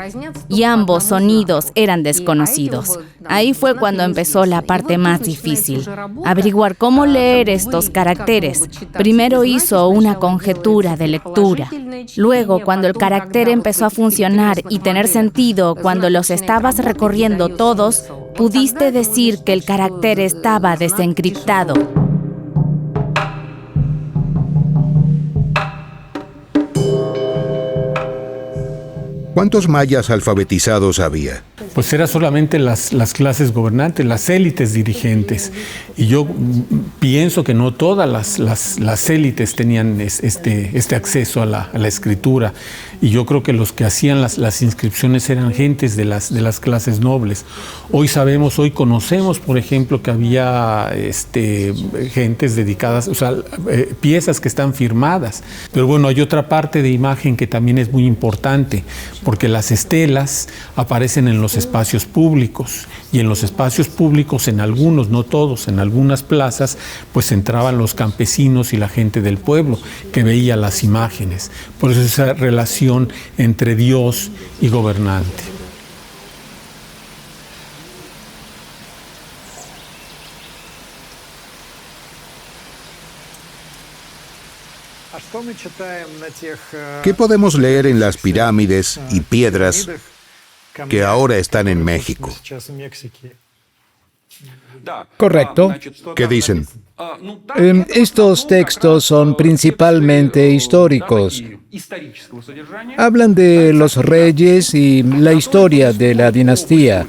y ambos sonidos eran desconocidos. Ahí fue cuando empezó la parte más difícil, averiguar cómo leer estos caracteres. Primero hizo una conjetura de lectura. Luego, cuando el carácter empezó a funcionar y tener sentido cuando los estabas recorriendo todos, pudiste decir que el carácter estaba desencriptado. ¿Cuántos mayas alfabetizados había? Pues eran solamente las clases gobernantes, las élites dirigentes. Y yo pienso que no todas las élites tenían este acceso a la escritura. Y yo creo que los que hacían las inscripciones eran gentes de las clases nobles. Hoy conocemos, por ejemplo, que había gentes dedicadas, o sea, piezas que están firmadas. Pero bueno, hay otra parte de imagen que también es muy importante, porque las estelas aparecen en los espacios públicos, y en los espacios públicos, en algunos, no todos, en algunas plazas, pues entraban los campesinos y la gente del pueblo que veía las imágenes. Por eso esa relación entre Dios y gobernante. ¿Qué podemos leer en las pirámides y piedras que ahora están en México? Correcto. ¿Qué dicen? Estos textos son principalmente históricos. Hablan de los reyes y la historia de la dinastía.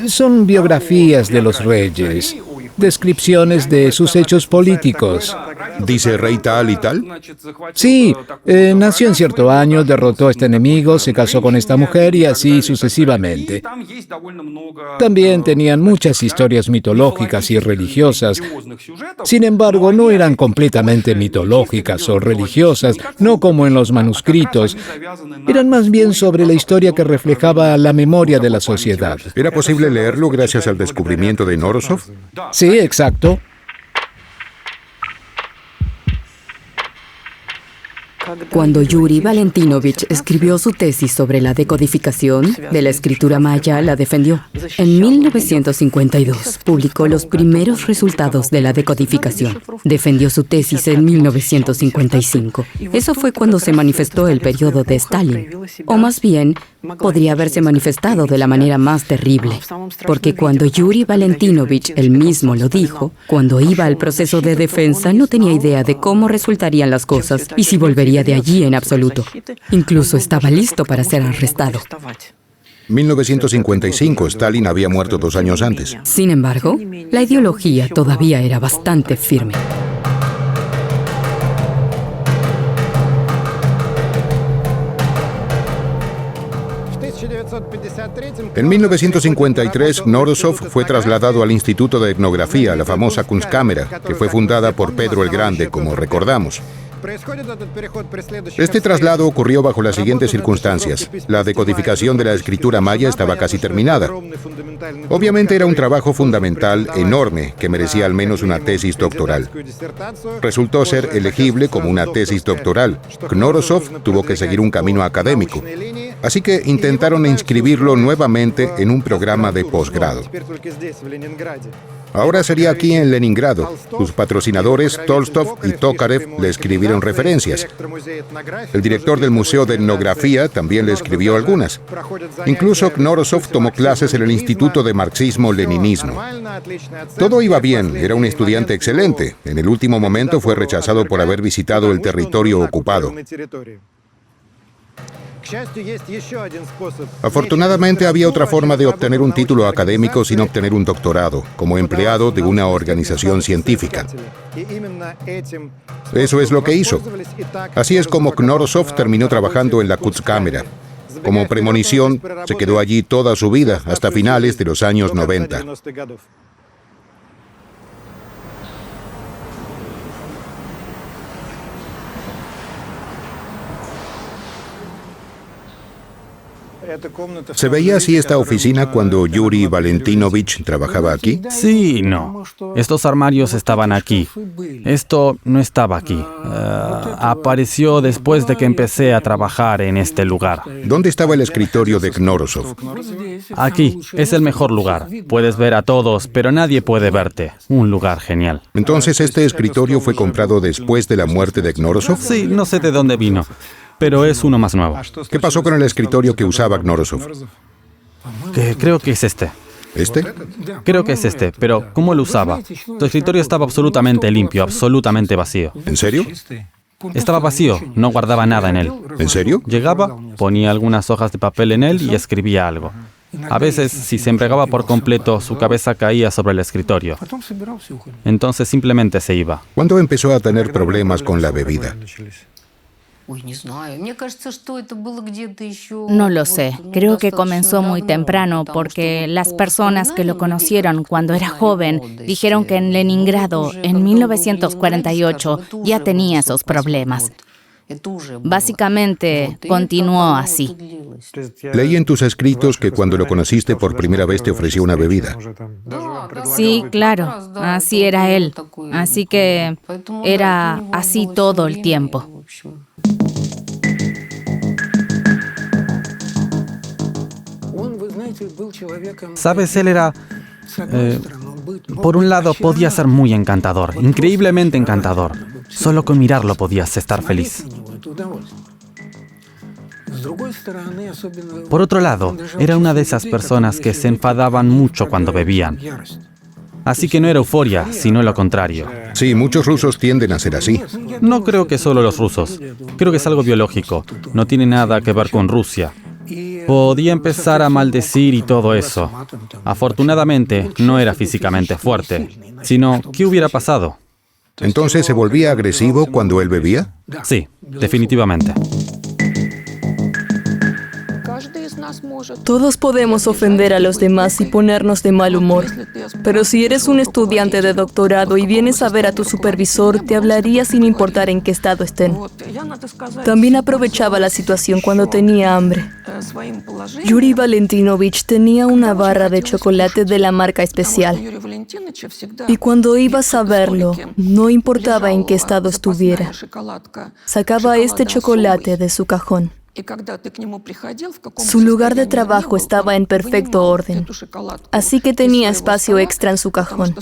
Son biografías de los reyes, descripciones de sus hechos políticos. ¿Dice rey tal y tal? Sí, nació en cierto año, derrotó a este enemigo, se casó con esta mujer y así sucesivamente. También tenían muchas historias mitológicas y religiosas. Sin embargo, no eran completamente mitológicas o religiosas, no como en los manuscritos. Eran más bien sobre la historia que reflejaba la memoria de la sociedad. ¿Era posible leerlo gracias al descubrimiento de Knorosov? Sí, exacto. Cuando Yuri Valentinovich escribió su tesis sobre la decodificación de la escritura maya, la defendió. En 1952 publicó los primeros resultados de la decodificación. Defendió su tesis en 1955. Eso fue cuando se manifestó el periodo de Stalin. O más bien, podría haberse manifestado de la manera más terrible. Porque cuando Yuri Valentinovich él mismo lo dijo, cuando iba al proceso de defensa no tenía idea de cómo resultarían las cosas y si volvería de allí en absoluto. Incluso estaba listo para ser arrestado. 1955, Stalin había muerto 2 años antes. Sin embargo, la ideología todavía era bastante firme. En 1953, Knorosov fue trasladado al Instituto de Etnografía, la famosa Kunstkamera, que fue fundada por Pedro el Grande, como recordamos. Este traslado ocurrió bajo las siguientes circunstancias. La decodificación de la escritura maya estaba casi terminada. Obviamente era un trabajo fundamental enorme que merecía al menos una tesis doctoral. Resultó ser elegible como una tesis doctoral. Knorosov tuvo que seguir un camino académico. Así que intentaron inscribirlo nuevamente en un programa de posgrado. Ahora sería aquí en Leningrado. Sus patrocinadores, Tolstov y Tokarev, le escribieron referencias. El director del Museo de Etnografía también le escribió algunas. Incluso Knorosov tomó clases en el Instituto de Marxismo-Leninismo. Todo iba bien, era un estudiante excelente. En el último momento fue rechazado por haber visitado el territorio ocupado. Afortunadamente había otra forma de obtener un título académico sin obtener un doctorado, como empleado de una organización científica. Eso es lo que hizo. Así es como Knorosov terminó trabajando en la Kunstkamera. Como premonición, se quedó allí toda su vida, hasta finales de los años 90. ¿Se veía así esta oficina cuando Yuri Valentinovich trabajaba aquí? Sí y no. Estos armarios estaban aquí. Esto no estaba aquí. Apareció después de que empecé a trabajar en este lugar. ¿Dónde estaba el escritorio de Knorosov? Aquí. Es el mejor lugar. Puedes ver a todos, pero nadie puede verte. Un lugar genial. Entonces, ¿este escritorio fue comprado después de la muerte de Knorosov? Sí, no sé de dónde vino, pero es uno más nuevo. ¿Qué pasó con el escritorio que usaba Knorosov? Creo que es este. ¿Este? Creo que es este, pero ¿cómo lo usaba? Tu escritorio estaba absolutamente limpio, absolutamente vacío. ¿En serio? Estaba vacío, no guardaba nada en él. ¿En serio? Llegaba, ponía algunas hojas de papel en él y escribía algo. A veces, si se entregaba por completo, su cabeza caía sobre el escritorio. Entonces simplemente se iba. ¿Cuándo empezó a tener problemas con la bebida? No lo sé. Creo que comenzó muy temprano porque las personas que lo conocieron cuando era joven dijeron que en Leningrado, en 1948, ya tenía esos problemas. Básicamente, continuó así. Leí en tus escritos que cuando lo conociste por primera vez te ofreció una bebida. Sí, claro. Así era él. Así que era así todo el tiempo. Sabes, él era... por un lado, podía ser muy encantador, increíblemente encantador. Solo con mirarlo podías estar feliz. Por otro lado, era una de esas personas que se enfadaban mucho cuando bebían. Así que no era euforia, sino lo contrario. Sí, muchos rusos tienden a ser así. No creo que solo los rusos. Creo que es algo biológico. No tiene nada que ver con Rusia. Podía empezar a maldecir y todo eso. Afortunadamente, no era físicamente fuerte, sino ¿qué hubiera pasado? ¿Entonces se volvía agresivo cuando él bebía? Sí, definitivamente. Todos podemos ofender a los demás y ponernos de mal humor. Pero si eres un estudiante de doctorado y vienes a ver a tu supervisor, te hablaría sin importar en qué estado estén. También aprovechaba la situación cuando tenía hambre. Yuri Valentinovich tenía una barra de chocolate de la marca especial. Y cuando ibas a verlo, no importaba en qué estado estuviera, sacaba este chocolate de su cajón. Su lugar de trabajo estaba en perfecto orden, así que tenía espacio extra en su cajón.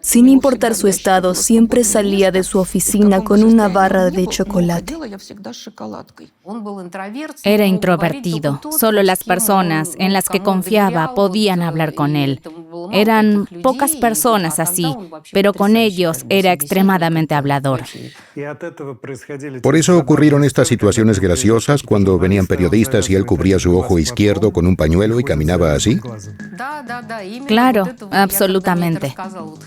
Sin importar su estado, siempre salía de su oficina con una barra de chocolate. Era introvertido. Solo las personas en las que confiaba podían hablar con él. Eran pocas personas así, pero con ellos era extremadamente hablador. Por eso ocurrieron estas situaciones graciosas cuando venían periodistas y él cubría su ojo izquierdo con un pañuelo y caminaba así. Claro, absolutamente.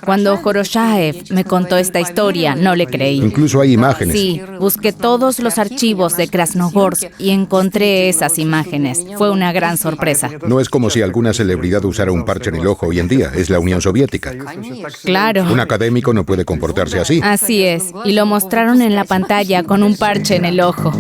Cuando Khoroshaev me contó esta historia, no le creí. Incluso hay imágenes. Sí, busqué todos los archivos de Krasnogorsk y encontré esas imágenes. Fue una gran sorpresa. No es como si alguna celebridad usara un parche en el ojo y en día, es la Unión Soviética. Claro. Un académico no puede comportarse así. Así es, y lo mostraron en la pantalla con un parche en el ojo.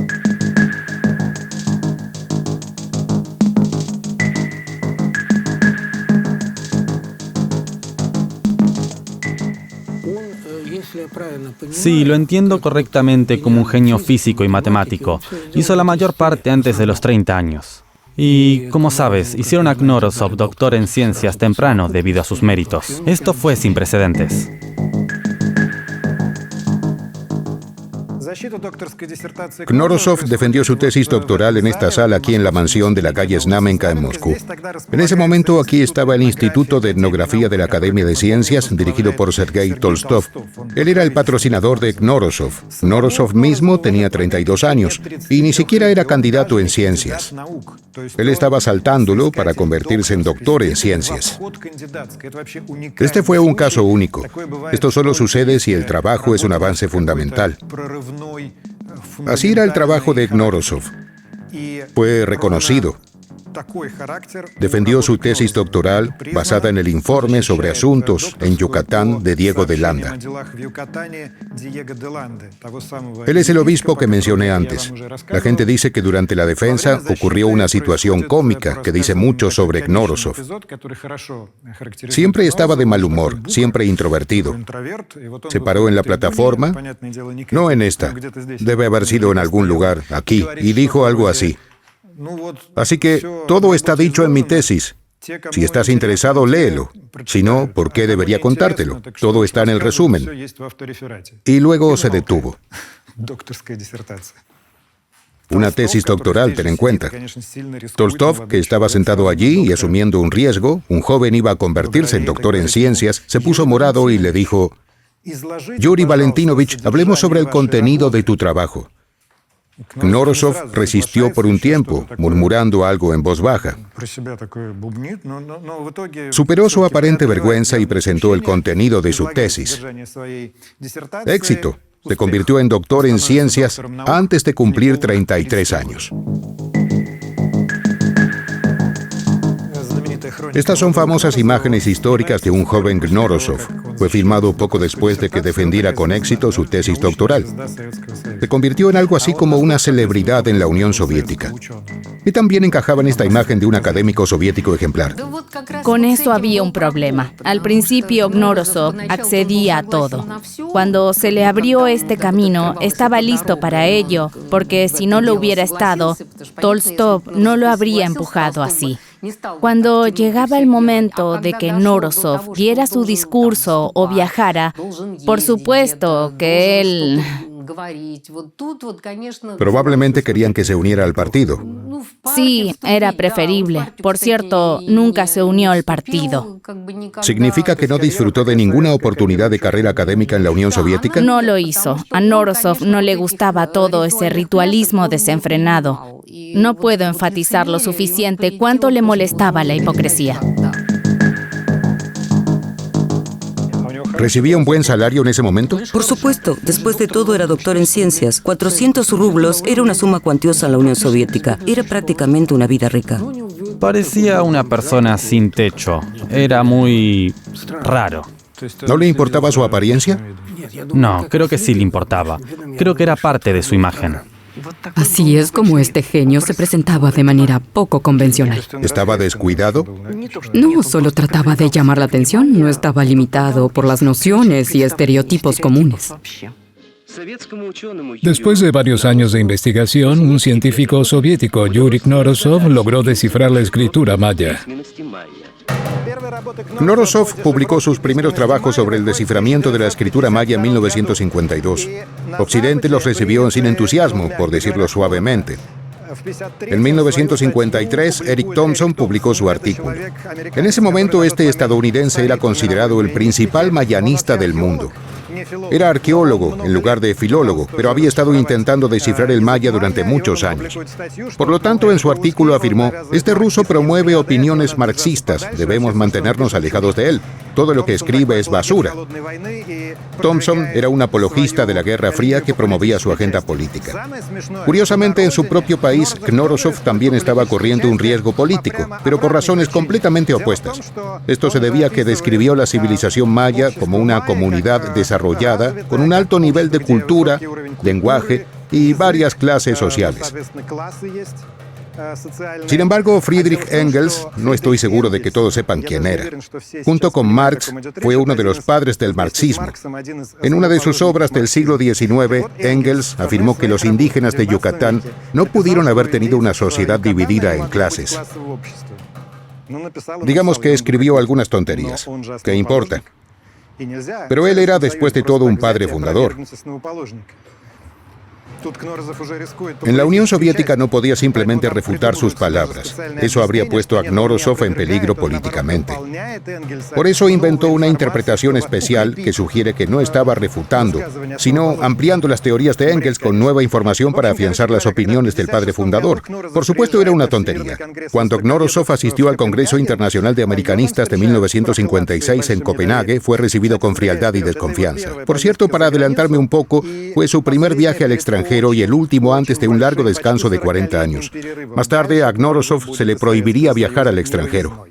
Sí, lo entiendo correctamente como un genio físico y matemático. Hizo la mayor parte antes de los 30 años. Y, como sabes, hicieron a Knorosov doctor en ciencias temprano debido a sus méritos. Esto fue sin precedentes. Knorosov defendió su tesis doctoral en esta sala aquí en la mansión de la calle Znamenka en Moscú. En ese momento aquí estaba el Instituto de Etnografía de la Academia de Ciencias, dirigido por Sergei Tolstov. Él era el patrocinador de Knorosov. Knorosov mismo tenía 32 años y ni siquiera era candidato en ciencias. Él estaba saltándolo para convertirse en doctor en ciencias. Este fue un caso único. Esto solo sucede si el trabajo es un avance fundamental. Así era el trabajo de Knorosov. Fue reconocido. Defendió su tesis doctoral basada en el informe sobre asuntos en Yucatán de Diego de Landa. Él es el obispo que mencioné antes. La gente dice que durante la defensa ocurrió una situación cómica que dice mucho sobre Knorosov. Siempre estaba de mal humor, siempre introvertido. Se paró en la plataforma, no en esta, debe haber sido en algún lugar, aquí, y dijo algo así. Así que todo está dicho en mi tesis. Si estás interesado, léelo. Si no, ¿por qué debería contártelo? Todo está en el resumen. Y luego se detuvo. Una tesis doctoral, ten en cuenta. Tolstov, que estaba sentado allí y asumiendo un riesgo, un joven iba a convertirse en doctor en ciencias, se puso morado y le dijo: Yuri Valentinovich, hablemos sobre el contenido de tu trabajo. Knorosov resistió por un tiempo, murmurando algo en voz baja. Superó su aparente vergüenza y presentó el contenido de su tesis. Éxito. Se convirtió en doctor en ciencias antes de cumplir 33 años. Estas son famosas imágenes históricas de un joven Knorosov. Fue filmado poco después de que defendiera con éxito su tesis doctoral. Se convirtió en algo así como una celebridad en la Unión Soviética. Y también encajaba en esta imagen de un académico soviético ejemplar. Con eso había un problema. Al principio, Knorosov accedía a todo. Cuando se le abrió este camino, estaba listo para ello, porque si no lo hubiera estado, Tolstov no lo habría empujado así. Cuando llegaba el momento de que Knorosov diera su discurso o viajara, por supuesto que él... Probablemente querían que se uniera al partido. Sí, era preferible. Por cierto, nunca se unió al partido. ¿Significa que no disfrutó de ninguna oportunidad de carrera académica en la Unión Soviética? No lo hizo. A Knorosov no le gustaba todo ese ritualismo desenfrenado. No puedo enfatizar lo suficiente cuánto le molestaba la hipocresía. ¿Recibía un buen salario en ese momento? Por supuesto. Después de todo, era doctor en ciencias. 400 rublos era una suma cuantiosa en la Unión Soviética. Era prácticamente una vida rica. Parecía una persona sin techo. Era muy raro. ¿No le importaba su apariencia? No, creo que sí le importaba. Creo que era parte de su imagen. Así es como este genio se presentaba de manera poco convencional. ¿Estaba descuidado? No solo trataba de llamar la atención, no estaba limitado por las nociones y estereotipos comunes. Después de varios años de investigación, un científico soviético, Yuri Knorosov, logró descifrar la escritura maya. Knorosov publicó sus primeros trabajos sobre el desciframiento de la escritura maya en 1952. Occidente los recibió sin entusiasmo, por decirlo suavemente. En 1953, Eric Thompson publicó su artículo. En ese momento, este estadounidense era considerado el principal mayanista del mundo. Era arqueólogo en lugar de filólogo, pero había estado intentando descifrar el maya durante muchos años. Por lo tanto, en su artículo afirmó: este ruso promueve opiniones marxistas, debemos mantenernos alejados de él. todo lo que escribe es basura. Thompson era un apologista de la Guerra Fría que promovía su agenda política. Curiosamente, en su propio país, Knorosov también estaba corriendo un riesgo político, pero por razones completamente opuestas. Esto se debía a que describió la civilización maya como una comunidad desarrollada, con un alto nivel de cultura, lenguaje y varias clases sociales. Sin embargo, Friedrich Engels, no estoy seguro de que todos sepan quién era. Junto con Marx, fue uno de los padres del marxismo. En una de sus obras del siglo XIX, Engels afirmó que los indígenas de Yucatán no pudieron haber tenido una sociedad dividida en clases. Digamos que escribió algunas tonterías. ¿Qué importa? Pero él era, después de todo, un padre fundador. En la Unión Soviética no podía simplemente refutar sus palabras. Eso habría puesto a Knorosov en peligro políticamente. Por eso inventó una interpretación especial que sugiere que no estaba refutando, sino ampliando las teorías de Engels con nueva información para afianzar las opiniones del padre fundador. Por supuesto, era una tontería. Cuando Knorosov asistió al Congreso Internacional de Americanistas de 1956 en Copenhague, fue recibido con frialdad y desconfianza. Por cierto, para adelantarme un poco, fue su primer viaje al extranjero y el último antes de un largo descanso de 40 años. Más tarde, a Knorosov se le prohibiría viajar al extranjero.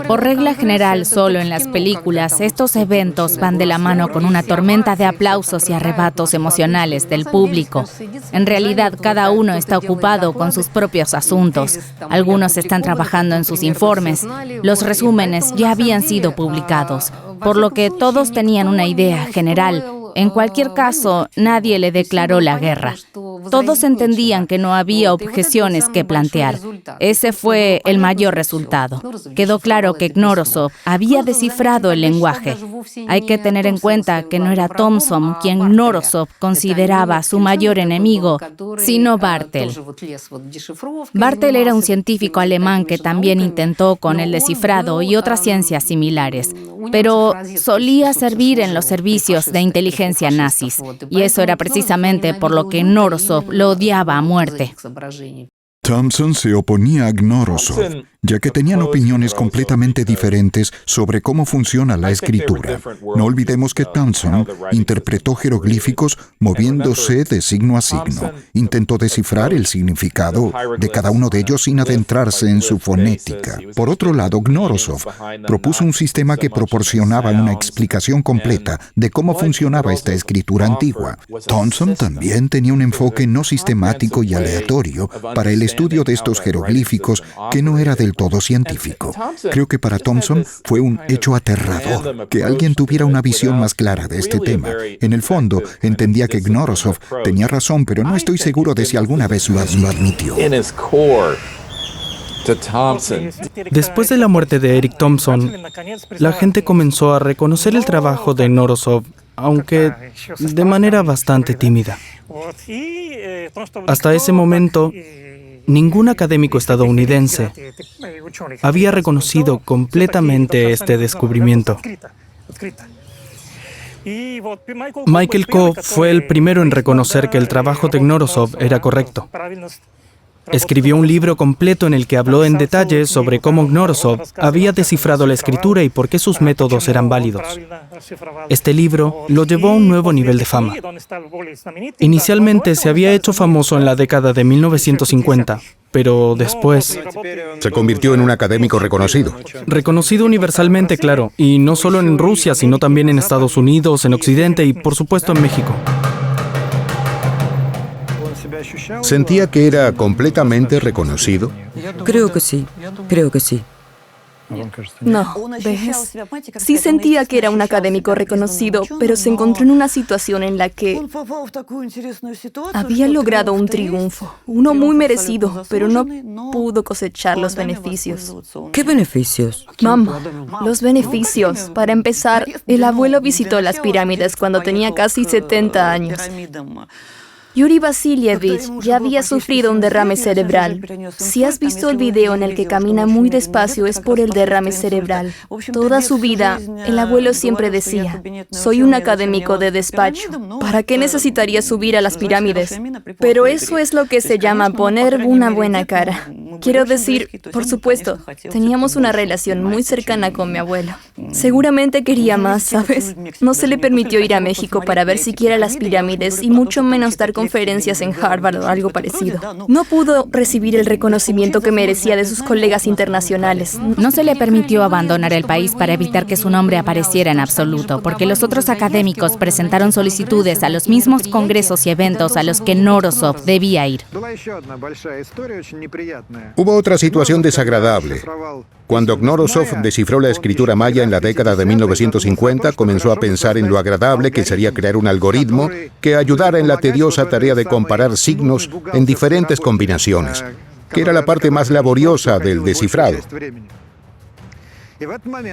Por regla general, solo en las películas, estos eventos van de la mano con una tormenta de aplausos y arrebatos emocionales del público. En realidad, cada uno está ocupado con sus propios asuntos. Algunos están trabajando en sus informes. Los resúmenes ya habían sido publicados, por lo que todos tenían una idea general. En cualquier caso, nadie le declaró la guerra. Todos entendían que no había objeciones que plantear. Ese fue el mayor resultado. Quedó claro que Knorosov había descifrado el lenguaje. Hay que tener en cuenta que no era Thompson quien Knorosov consideraba su mayor enemigo, sino Bartel. Bartel era un científico alemán que también intentó con el descifrado y otras ciencias similares, pero solía servir en los servicios de inteligencia nazis, y eso era precisamente por lo que Knorosov lo odiaba a muerte. Thompson se oponía a Knorosov, ya que tenían opiniones completamente diferentes sobre cómo funciona la escritura. No olvidemos que Thompson interpretó jeroglíficos moviéndose de signo a signo. Intentó descifrar el significado de cada uno de ellos sin adentrarse en su fonética. Por otro lado, Knorosov propuso un sistema que proporcionaba una explicación completa de cómo funcionaba esta escritura antigua. Thompson también tenía un enfoque no sistemático y aleatorio para el estudio de estos jeroglíficos que no era del todo científico. Creo que para Thompson fue un hecho aterrador que alguien tuviera una visión más clara de este tema. En el fondo, entendía que Knorosov tenía razón, pero no estoy seguro de si alguna vez lo admitió. Después de la muerte de Eric Thompson, la gente comenzó a reconocer el trabajo de Knorosov, aunque de manera bastante tímida. Hasta ese momento, ningún académico estadounidense había reconocido completamente este descubrimiento. Michael Coe fue el primero en reconocer que el trabajo de Knorosov era correcto. Escribió un libro completo en el que habló en detalle sobre cómo Knorosov había descifrado la escritura y por qué sus métodos eran válidos. Este libro lo llevó a un nuevo nivel de fama. Inicialmente se había hecho famoso en la década de 1950, pero después se convirtió en un académico reconocido. Reconocido universalmente, claro, y no solo en Rusia, sino también en Estados Unidos, en Occidente y, por supuesto, en México. ¿Sentía que era completamente reconocido? Creo que sí, creo que sí. No, ¿ves? Sí sentía que era un académico reconocido, pero se encontró en una situación en la que había logrado un triunfo, uno muy merecido, pero no pudo cosechar los beneficios. ¿Qué beneficios? Mamá, los beneficios. Para empezar, el abuelo visitó las pirámides cuando tenía casi 70 años. Yuri Vasilievich ya había sufrido un derrame cerebral. Si has visto el video en el que camina muy despacio es por el derrame cerebral. Toda su vida, el abuelo siempre decía, soy un académico de despacho. ¿Para qué necesitaría subir a las pirámides? Pero eso es lo que se llama poner una buena cara. Quiero decir, por supuesto, teníamos una relación muy cercana con mi abuelo. Seguramente quería más, ¿sabes? No se le permitió ir a México para ver siquiera las pirámides y mucho menos dar conferencias en Harvard o algo parecido. No pudo recibir el reconocimiento que merecía de sus colegas internacionales. No se le permitió abandonar el país para evitar que su nombre apareciera en absoluto, porque los otros académicos presentaron solicitudes a los mismos congresos y eventos a los que Knorosov debía ir. Hubo otra situación desagradable. Cuando Knorosov descifró la escritura maya en la década de 1950, comenzó a pensar en lo agradable que sería crear un algoritmo que ayudara en la tediosa tarea de comparar signos en diferentes combinaciones, que era la parte más laboriosa del descifrado.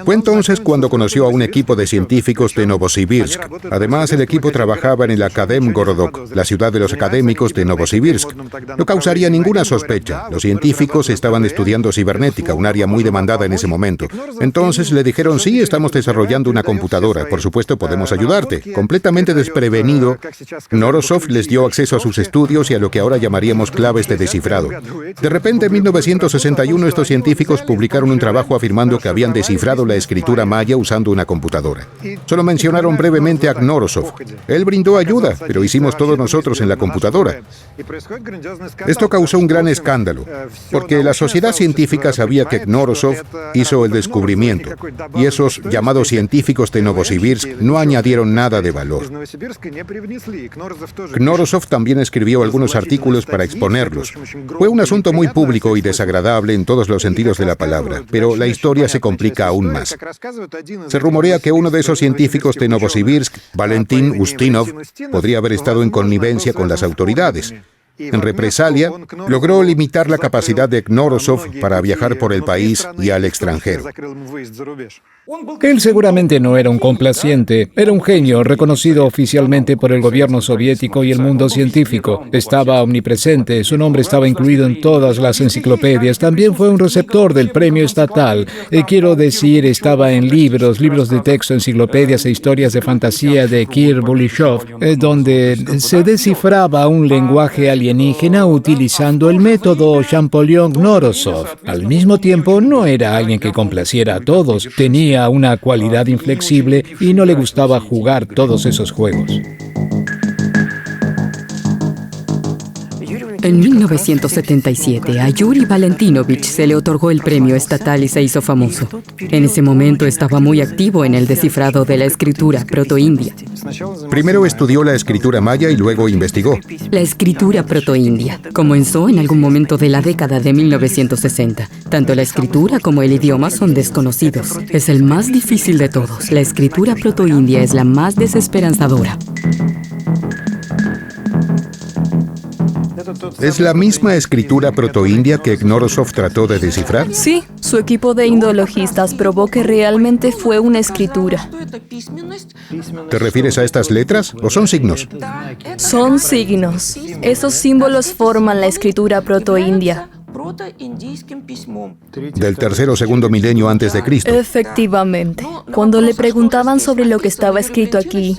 Fue entonces cuando conoció a un equipo de científicos de Novosibirsk. Además, el equipo trabajaba en el Akademgorodok, la ciudad de los académicos de Novosibirsk. No causaría ninguna sospecha. Los científicos estaban estudiando cibernética, un área muy demandada en ese momento. Entonces le dijeron, sí, estamos desarrollando una computadora. Por supuesto, podemos ayudarte. Completamente desprevenido, Knorosov les dio acceso a sus estudios y a lo que ahora llamaríamos claves de descifrado. De repente, en 1961, estos científicos publicaron un trabajo afirmando que habían descifrado la escritura maya usando una computadora. Solo mencionaron brevemente a Knorosov. Él brindó ayuda, pero hicimos todos nosotros en la computadora. Esto causó un gran escándalo, porque la sociedad científica sabía que Knorosov hizo el descubrimiento, y esos llamados científicos de Novosibirsk no añadieron nada de valor. Knorosov también escribió algunos artículos para exponerlos. Fue un asunto muy público y desagradable en todos los sentidos de la palabra, pero la historia se complica aún más. Se rumorea que uno de esos científicos de Novosibirsk, Valentín Ustinov, podría haber estado en connivencia con las autoridades. En represalia, logró limitar la capacidad de Knorosov para viajar por el país y al extranjero. Él seguramente no era un complaciente, era un genio reconocido oficialmente por el gobierno soviético y el mundo científico. Estaba omnipresente, su nombre estaba incluido en todas las enciclopedias, también fue un receptor del premio estatal. Quiero decir, estaba en libros de texto, enciclopedias e historias de fantasía de Kir Bulishov, donde se descifraba un lenguaje alienígena utilizando el método Champollion-Knorosov. Al mismo tiempo, no era alguien que complaciera a todos, tenía una cualidad inflexible y no le gustaba jugar todos esos juegos. En 1977, a Yuri Valentinovich se le otorgó el premio estatal y se hizo famoso. En ese momento estaba muy activo en el descifrado de la escritura protoindia. Primero estudió la escritura maya y luego investigó. La escritura protoindia comenzó en algún momento de la década de 1960. Tanto la escritura como el idioma son desconocidos. Es el más difícil de todos. La escritura protoindia es la más desesperanzadora. ¿Es la misma escritura protoindia que Knorosov trató de descifrar? Sí, su equipo de indologistas probó que realmente fue una escritura. ¿Te refieres a estas letras o son signos? Son signos. Esos símbolos forman la escritura protoindia. Del tercer o segundo milenio antes de Cristo. Efectivamente. Cuando le preguntaban sobre lo que estaba escrito aquí,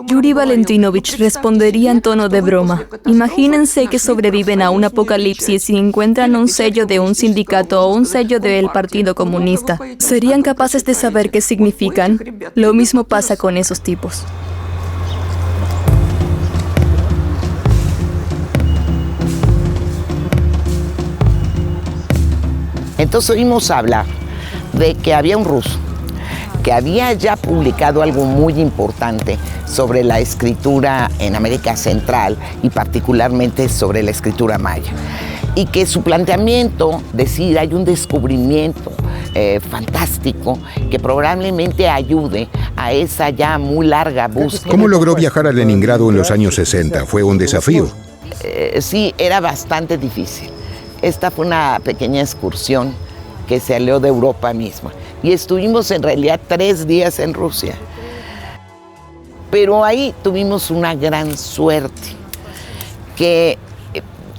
Yuri Valentinovich respondería en tono de broma. Imagínense que sobreviven a un apocalipsis y encuentran un sello de un sindicato o un sello del Partido Comunista. ¿Serían capaces de saber qué significan? Lo mismo pasa con esos tipos. Entonces oímos hablar de que había un ruso que había ya publicado algo muy importante sobre la escritura en América Central y particularmente sobre la escritura maya. Y que su planteamiento, decir, hay un descubrimiento fantástico que probablemente ayude a esa ya muy larga búsqueda. ¿Cómo logró viajar a Leningrado en los años 60? ¿Fue un desafío? Sí, era bastante difícil. Esta fue una pequeña excursión que salió de Europa misma. Y estuvimos en realidad 3 días en Rusia. Pero ahí tuvimos una gran suerte, que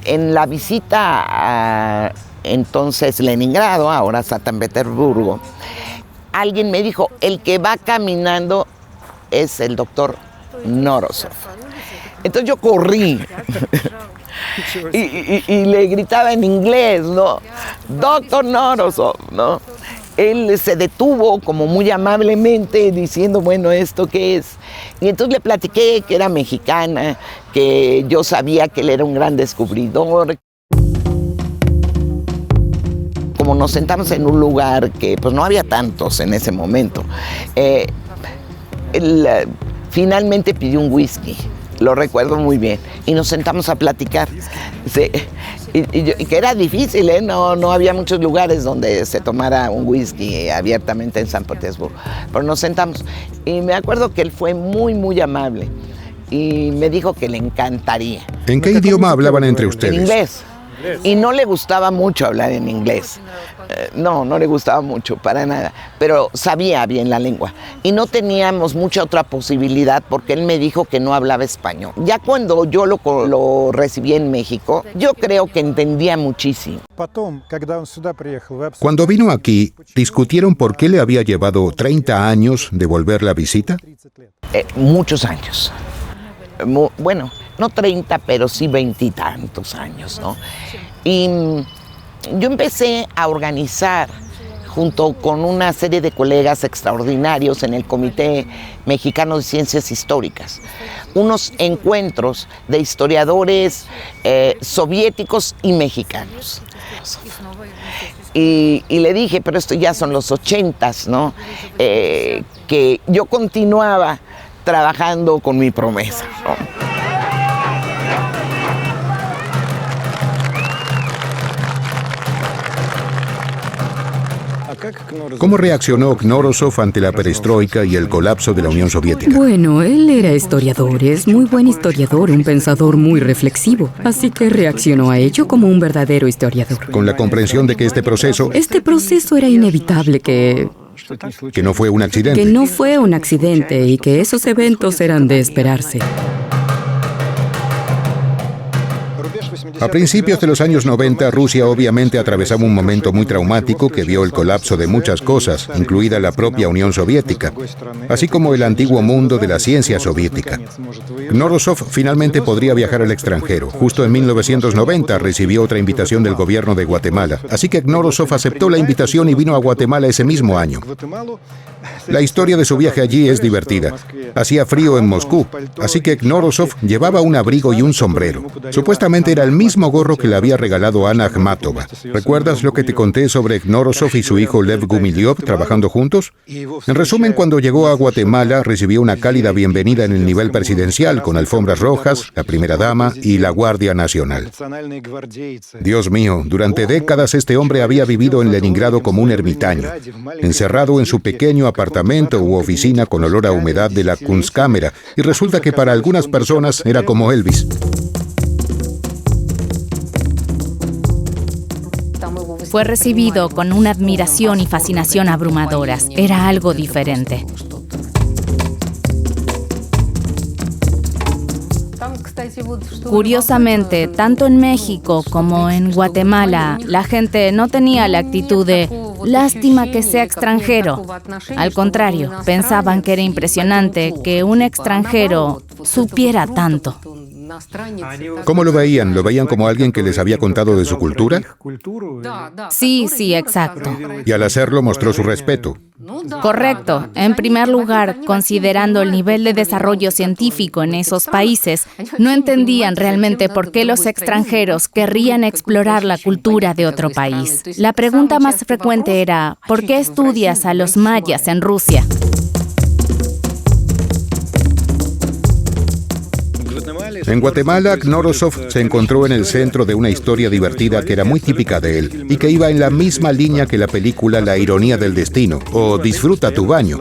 en la visita a entonces Leningrado, ahora San Petersburgo, alguien me dijo, el que va caminando es el doctor Knorosov. Entonces yo corrí. Y le gritaba en inglés, ¿no? Doctor Knorosov, ¿no? él se detuvo como muy amablemente diciendo, bueno, ¿esto qué es? Y entonces le platiqué que era mexicana, que yo sabía que él era un gran descubridor. Como nos sentamos en un lugar que pues no había tantos en ese momento, él finalmente pidió un whisky, lo recuerdo muy bien, y nos sentamos a platicar. Sí. Y que era difícil, no había muchos lugares donde se tomara un whisky abiertamente en San Petersburgo, pero nos sentamos y me acuerdo que él fue muy, muy amable y me dijo que le encantaría. ¿En qué idioma hablaban entre ustedes? En inglés. Y no le gustaba mucho hablar en inglés. No le gustaba mucho, para nada. Pero sabía bien la lengua. Y no teníamos mucha otra posibilidad porque él me dijo que no hablaba español. Ya cuando yo lo recibí en México, yo creo que entendía muchísimo. Cuando vino aquí, ¿discutieron por qué le había llevado 30 años devolver la visita? Muchos años. Bueno, no 30, pero sí 20 y tantos años, ¿no? Y yo empecé a organizar, junto con una serie de colegas extraordinarios en el Comité Mexicano de Ciencias Históricas, unos encuentros de historiadores soviéticos y mexicanos. Y le dije, pero esto ya son los 80s, ¿no? Que yo continuaba trabajando con mi promesa, ¿no? ¿Cómo reaccionó Knorosov ante la perestroika y el colapso de la Unión Soviética? Bueno, él era historiador, es muy buen historiador, un pensador muy reflexivo, así que reaccionó a ello como un verdadero historiador. Con la comprensión de que este proceso era inevitable, que no fue un accidente. Que no fue un accidente y que esos eventos eran de esperarse. A principios de los años 90, Rusia obviamente atravesaba un momento muy traumático que vio el colapso de muchas cosas, incluida la propia Unión Soviética, así como el antiguo mundo de la ciencia soviética. Knorosov finalmente podría viajar al extranjero. Justo en 1990 recibió otra invitación del gobierno de Guatemala, así que Knorosov aceptó la invitación y vino a Guatemala ese mismo año. La historia de su viaje allí es divertida. Hacía frío en Moscú, así que Knorosov llevaba un abrigo y un sombrero. Supuestamente era el mismo gorro que le había regalado Ana Akhmatova. ¿Recuerdas lo que te conté sobre Knorosov y su hijo Lev Gumilyov trabajando juntos? En resumen, cuando llegó a Guatemala, recibió una cálida bienvenida en el nivel presidencial, con alfombras rojas, la primera dama y la Guardia Nacional. Dios mío, durante décadas este hombre había vivido en Leningrado como un ermitaño, encerrado en su pequeño apartamento u oficina con olor a humedad de la Kunstkamera, y resulta que para algunas personas era como Elvis. Fue recibido con una admiración y fascinación abrumadoras. Era algo diferente. Curiosamente, tanto en México como en Guatemala, la gente no tenía la actitud de lástima que sea extranjero. Al contrario, pensaban que era impresionante que un extranjero supiera tanto. ¿Cómo lo veían? ¿Lo veían como alguien que les había contado de su cultura? Sí, exacto. Y al hacerlo mostró su respeto. Correcto. En primer lugar, considerando el nivel de desarrollo científico en esos países, no entendían realmente por qué los extranjeros querrían explorar la cultura de otro país. La pregunta más frecuente era, ¿por qué estudias a los mayas en Rusia? En Guatemala, Knorosov se encontró en el centro de una historia divertida que era muy típica de él y que iba en la misma línea que la película La ironía del destino o Disfruta tu baño.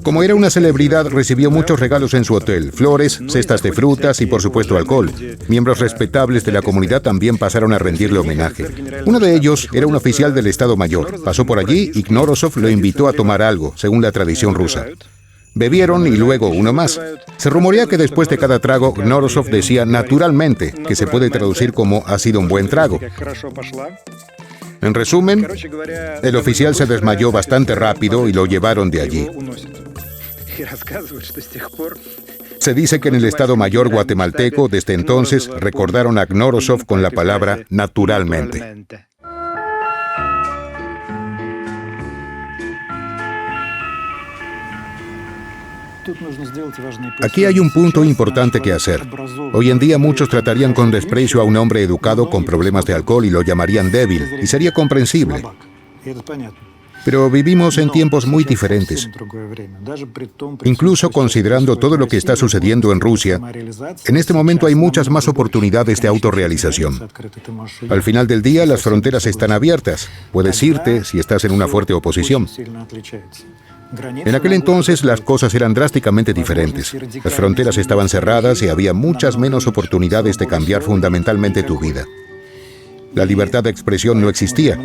Como era una celebridad, recibió muchos regalos en su hotel, flores, cestas de frutas y por supuesto alcohol. Miembros respetables de la comunidad también pasaron a rendirle homenaje. Uno de ellos era un oficial del Estado Mayor. Pasó por allí y Knorosov lo invitó a tomar algo, según la tradición rusa. Bebieron y luego uno más. Se rumorea que después de cada trago, Knorosov decía naturalmente, que se puede traducir como ha sido un buen trago. En resumen, el oficial se desmayó bastante rápido y lo llevaron de allí. Se dice que en el Estado Mayor guatemalteco, desde entonces, recordaron a Knorosov con la palabra naturalmente. Aquí hay un punto importante que hacer. Hoy en día muchos tratarían con desprecio a un hombre educado con problemas de alcohol y lo llamarían débil, y sería comprensible. Pero vivimos en tiempos muy diferentes. Incluso considerando todo lo que está sucediendo en Rusia, en este momento hay muchas más oportunidades de autorrealización. Al final del día, las fronteras están abiertas. Puedes irte si estás en una fuerte oposición. En aquel entonces las cosas eran drásticamente diferentes. Las fronteras estaban cerradas y había muchas menos oportunidades de cambiar fundamentalmente tu vida. La libertad de expresión no existía.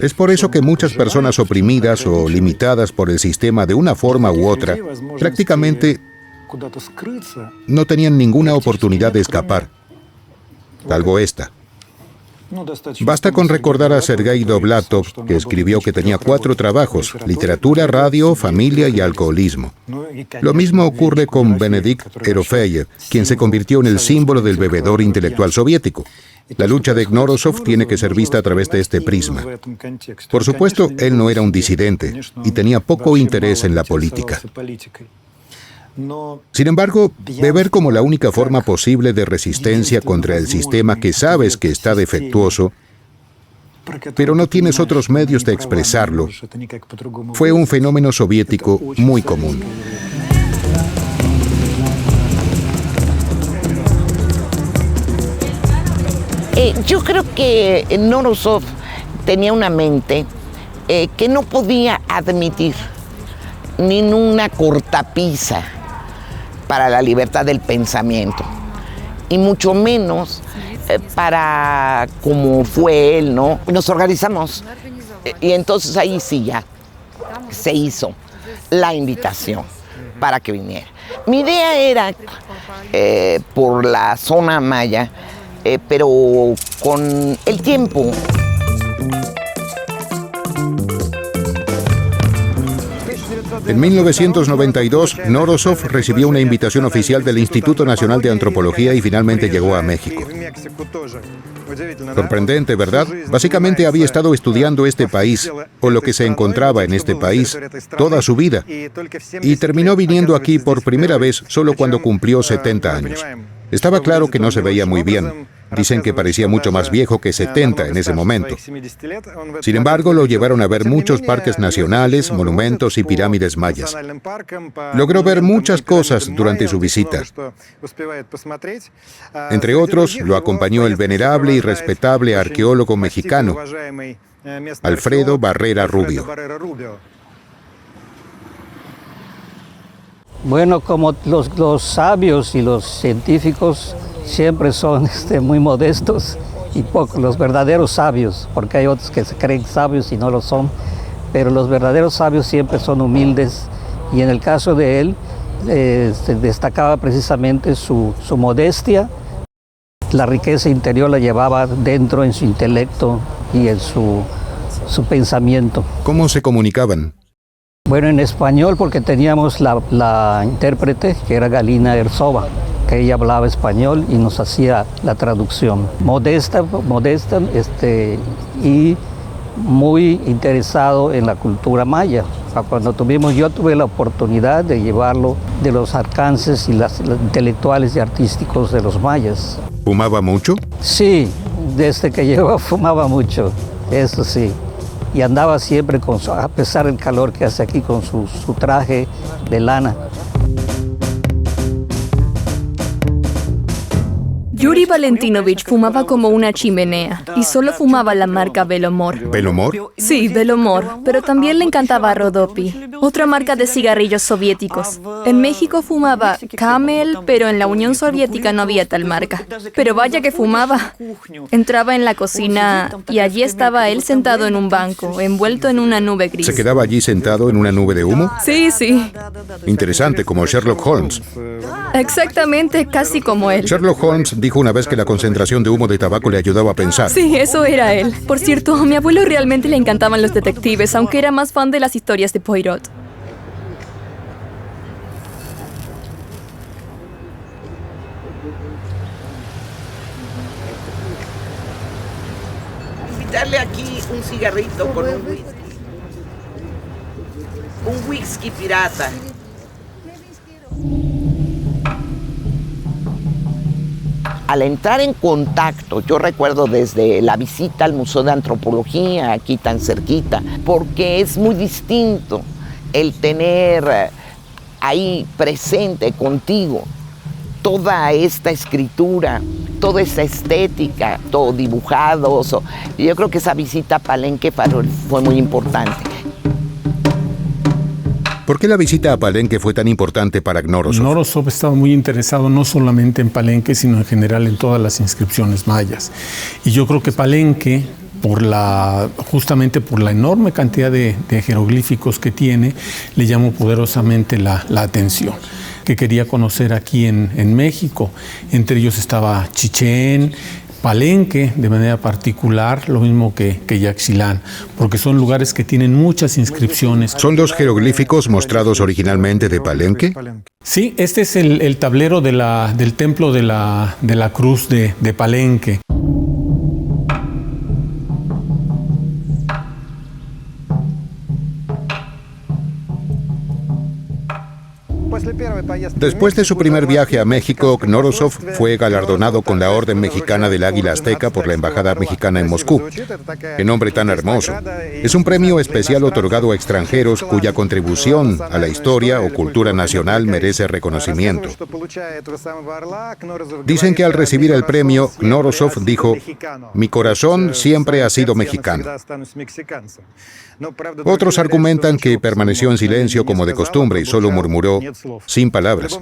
Es por eso que muchas personas oprimidas o limitadas por el sistema de una forma u otra, prácticamente no tenían ninguna oportunidad de escapar, salvo esta. Basta con recordar a Sergei Dovlatov, que escribió que tenía 4 trabajos: literatura, radio, familia y alcoholismo. Lo mismo ocurre con Benedikt Erofeyev, quien se convirtió en el símbolo del bebedor intelectual soviético. La lucha de Knorosov tiene que ser vista a través de este prisma. Por supuesto, él no era un disidente y tenía poco interés en la política. Sin embargo, beber como la única forma posible de resistencia contra el sistema que sabes que está defectuoso, pero no tienes otros medios de expresarlo, fue un fenómeno soviético muy común. Yo creo que Knorosov tenía una mente que no podía admitir ni una cortapisa para la libertad del pensamiento, y mucho menos para como fue él, ¿no? Nos organizamos y entonces ahí sí ya se hizo la invitación para que viniera. Mi idea era por la zona maya, pero con el tiempo. En 1992, Knorosov recibió una invitación oficial del Instituto Nacional de Antropología y finalmente llegó a México. Sorprendente, ¿verdad? Básicamente había estado estudiando este país, o lo que se encontraba en este país, toda su vida, y terminó viniendo aquí por primera vez solo cuando cumplió 70 años. Estaba claro que no se veía muy bien. Dicen que parecía mucho más viejo que 70 en ese momento. Sin embargo, lo llevaron a ver muchos parques nacionales, monumentos y pirámides mayas. Logró ver muchas cosas durante su visita. Entre otros, lo acompañó el venerable y respetable arqueólogo mexicano, Alfredo Barrera Rubio. Bueno, como los sabios y los científicos siempre son muy modestos y pocos los verdaderos sabios, porque hay otros que se creen sabios y no lo son, pero los verdaderos sabios siempre son humildes, y en el caso de él se destacaba precisamente su modestia. La riqueza interior la llevaba dentro en su intelecto y en su pensamiento. ¿Cómo se comunicaban? Bueno, en español, porque teníamos la intérprete, que era Galina Erzova, que ella hablaba español y nos hacía la traducción. Modesta y muy interesado en la cultura maya. Yo tuve la oportunidad de llevarlo de los alcances y los intelectuales y artísticos de los mayas. ¿Fumaba mucho? Sí, desde que llegó fumaba mucho, eso sí. Y andaba siempre, a pesar del calor que hace aquí, con su traje de lana. Yuri Valentinovich fumaba como una chimenea y solo fumaba la marca Belomor. ¿Belomor? Sí, Belomor, pero también le encantaba Rodopi, otra marca de cigarrillos soviéticos. En México fumaba Camel, pero en la Unión Soviética no había tal marca. Pero vaya que fumaba. Entraba en la cocina y allí estaba él sentado en un banco, envuelto en una nube gris. ¿Se quedaba allí sentado en una nube de humo? Sí, sí. Interesante, como Sherlock Holmes. Exactamente, casi como él. Sherlock Holmes dijo una vez que la concentración de humo de tabaco le ayudaba a pensar. Sí, eso era él. Por cierto, a mi abuelo realmente le encantaban los detectives, aunque era más fan de las historias de Poirot. Darle aquí un cigarrito con un whisky. Un whisky pirata. Al entrar en contacto, yo recuerdo desde la visita al Museo de Antropología, aquí tan cerquita, porque es muy distinto el tener ahí presente contigo toda esta escritura, toda esa estética, todo dibujados. Yo creo que esa visita a Palenque fue muy importante. ¿Por qué la visita a Palenque fue tan importante para Knorosov? Knorosov estaba muy interesado no solamente en Palenque, sino en general en todas las inscripciones mayas. Y yo creo que Palenque, justamente por la enorme cantidad de jeroglíficos que tiene, le llamó poderosamente la atención, que quería conocer aquí en México. Entre ellos estaba Chichén, Palenque de manera particular, lo mismo que Yaxchilán, porque son lugares que tienen muchas inscripciones. ¿Son los jeroglíficos mostrados originalmente de Palenque? Sí, este es el tablero del templo de la cruz de Palenque. Después de su primer viaje a México, Knorosov fue galardonado con la Orden Mexicana del Águila Azteca por la Embajada Mexicana en Moscú. ¡Qué nombre tan hermoso! Es un premio especial otorgado a extranjeros cuya contribución a la historia o cultura nacional merece reconocimiento. Dicen que al recibir el premio, Knorosov dijo: "Mi corazón siempre ha sido mexicano". Otros argumentan que permaneció en silencio como de costumbre y solo murmuró sin palabras.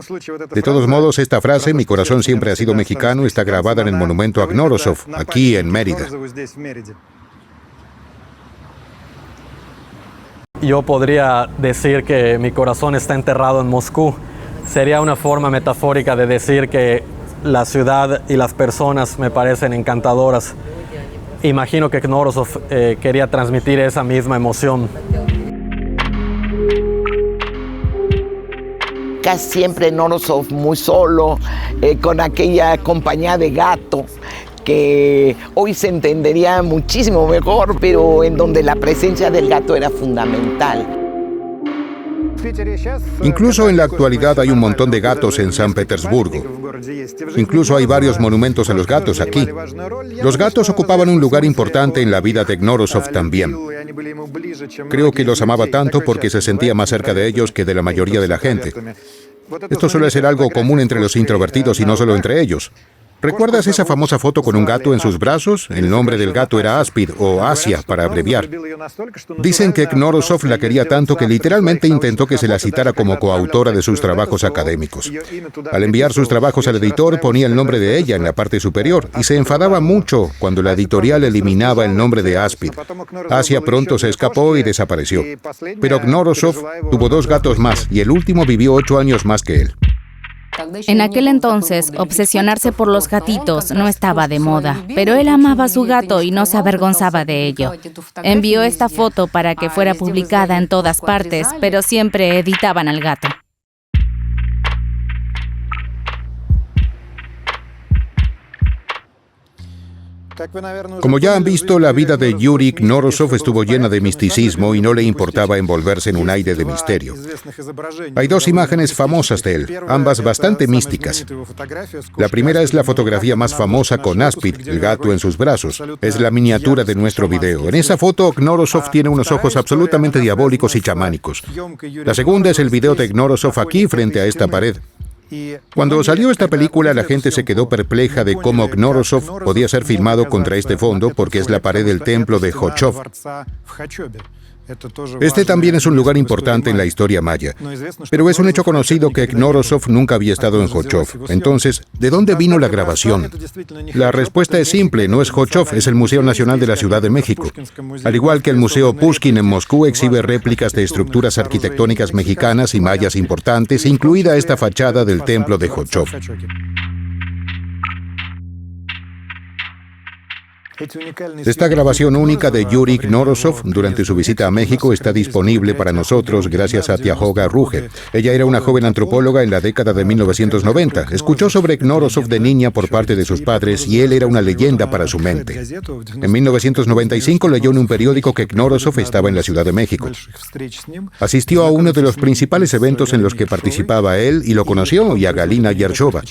De todos modos, esta frase, "mi corazón siempre ha sido mexicano", está grabada en el monumento a Knorosov, aquí en Mérida. Yo podría decir que mi corazón está enterrado en Moscú. Sería una forma metafórica de decir que la ciudad y las personas me parecen encantadoras. Imagino que Knorosov quería transmitir esa misma emoción. Casi siempre Knorosov muy solo, con aquella compañía de gato, que hoy se entendería muchísimo mejor, pero en donde la presencia del gato era fundamental. Incluso en la actualidad hay un montón de gatos en San Petersburgo. Incluso hay varios monumentos a los gatos aquí. Los gatos ocupaban un lugar importante en la vida de Knorosov también. Creo que los amaba tanto porque se sentía más cerca de ellos que de la mayoría de la gente. Esto suele ser algo común entre los introvertidos y no solo entre ellos. ¿Recuerdas esa famosa foto con un gato en sus brazos? El nombre del gato era Aspid, o Asia, para abreviar. Dicen que Knorosov la quería tanto que literalmente intentó que se la citara como coautora de sus trabajos académicos. Al enviar sus trabajos al editor, ponía el nombre de ella en la parte superior, y se enfadaba mucho cuando la editorial eliminaba el nombre de Aspid. Asia pronto se escapó y desapareció. Pero Knorosov tuvo 2 gatos más, y el último vivió 8 años más que él. En aquel entonces, obsesionarse por los gatitos no estaba de moda, pero él amaba a su gato y no se avergonzaba de ello. Envió esta foto para que fuera publicada en todas partes, pero siempre editaban al gato. Como ya han visto, la vida de Yuri Knorosov estuvo llena de misticismo y no le importaba envolverse en un aire de misterio. Hay 2 imágenes famosas de él, ambas bastante místicas. La primera es la fotografía más famosa con Aspid, el gato en sus brazos. Es la miniatura de nuestro video. En esa foto, Knorosov tiene unos ojos absolutamente diabólicos y chamánicos. La segunda es el video de Knorosov aquí, frente a esta pared. Cuando salió esta película, la gente se quedó perpleja de cómo Knorosov podía ser filmado contra este fondo, porque es la pared del templo de Khochov. Este también es un lugar importante en la historia maya, pero es un hecho conocido que Knorosov nunca había estado en Khochov. Entonces, ¿de dónde vino la grabación? La respuesta es simple, no es Khochov, es el Museo Nacional de la Ciudad de México. Al igual que el Museo Pushkin en Moscú exhibe réplicas de estructuras arquitectónicas mexicanas y mayas importantes, incluida esta fachada del templo de Khochov. Esta grabación única de Yuri Knorosov durante su visita a México está disponible para nosotros gracias a Tiahoga Ruge. Ella era una joven antropóloga en la década de 1990. Escuchó sobre Knorosov de niña por parte de sus padres y él era una leyenda para su mente. En 1995 leyó en un periódico que Knorosov estaba en la Ciudad de México. Asistió a uno de los principales eventos en los que participaba él y lo conoció, y a Galina Yershova.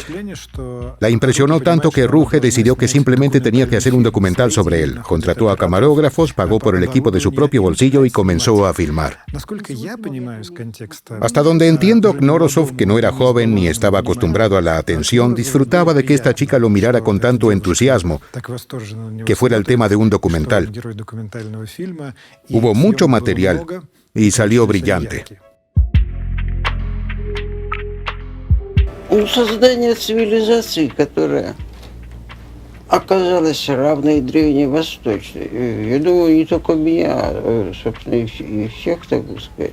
La impresionó tanto que Ruge decidió que simplemente tenía que hacer un documental sobre él. Contrató a camarógrafos, pagó por el equipo de su propio bolsillo y comenzó a filmar. Hasta donde entiendo, Knorosov, que no era joven ni estaba acostumbrado a la atención, disfrutaba de que esta chica lo mirara con tanto entusiasmo, que fuera el tema de un documental. Hubo mucho material y salió brillante. Un создание цивилизации, которая оказалась равной Древней Восточной. Я думаю, не только меня, собственно, и всех, так сказать,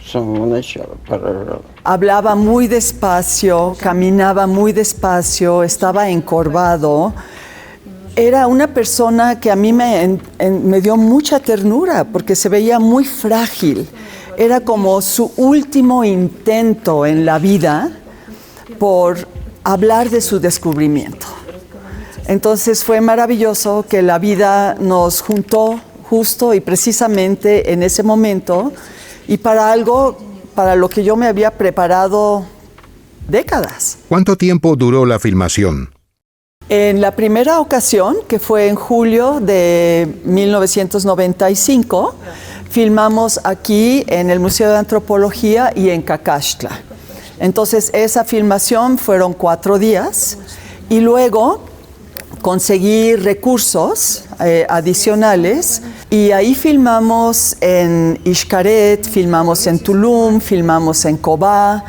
с самого начала поражало. Hablaba muy despacio, caminaba muy despacio, estaba encorvado. Era una persona que a mí me dio mucha ternura porque se veía muy frágil. Era como su último intento en la vida por hablar de su descubrimiento. Entonces fue maravilloso que la vida nos juntó justo y precisamente en ese momento y para algo para lo que yo me había preparado décadas. ¿Cuánto tiempo duró la filmación? En la primera ocasión, que fue en julio de 1995, filmamos aquí en el Museo de Antropología y en Cacaxtla. Entonces esa filmación fueron 4 días y luego conseguí recursos adicionales y ahí filmamos en Xcaret, filmamos en Tulum, filmamos en Cobá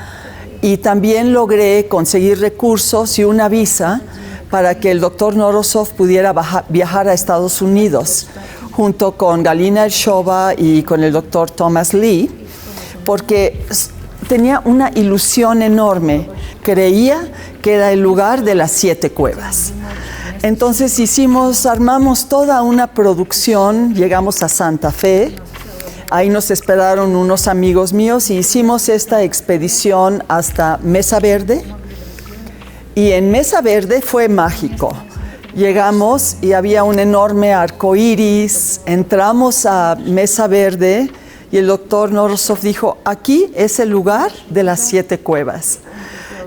y también logré conseguir recursos y una visa para que el doctor Knorosov pudiera viajar a Estados Unidos junto con Galina Yershova y con el doctor Thomas Lee, porque tenía una ilusión enorme. Creía que era el lugar de las 7 cuevas. Entonces armamos toda una producción, llegamos a Santa Fe, ahí nos esperaron unos amigos míos y hicimos esta expedición hasta Mesa Verde. Y en Mesa Verde fue mágico. Llegamos y había un enorme arco iris, entramos a Mesa Verde y el doctor Knorosov dijo, aquí es el lugar de las 7 cuevas.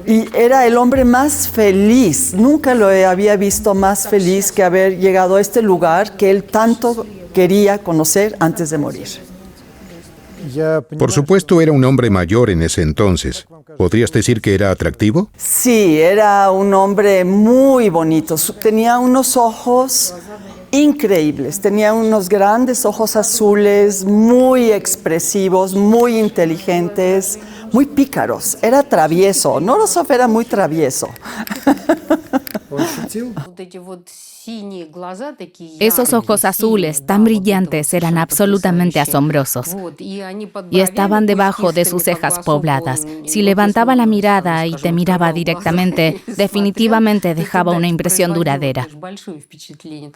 Y era el hombre más feliz, nunca lo había visto más feliz que haber llegado a este lugar que él tanto quería conocer antes de morir. Por supuesto, era un hombre mayor en ese entonces. ¿Podrías decir que era atractivo? Sí, era un hombre muy bonito. Tenía unos ojos increíbles. Tenía unos grandes ojos azules, muy expresivos, muy inteligentes, muy pícaros. Era travieso. Knorosov era muy travieso. Esos ojos azules tan brillantes eran absolutamente asombrosos y estaban debajo de sus cejas pobladas. Si levantaba la mirada y te miraba directamente, definitivamente dejaba una impresión duradera.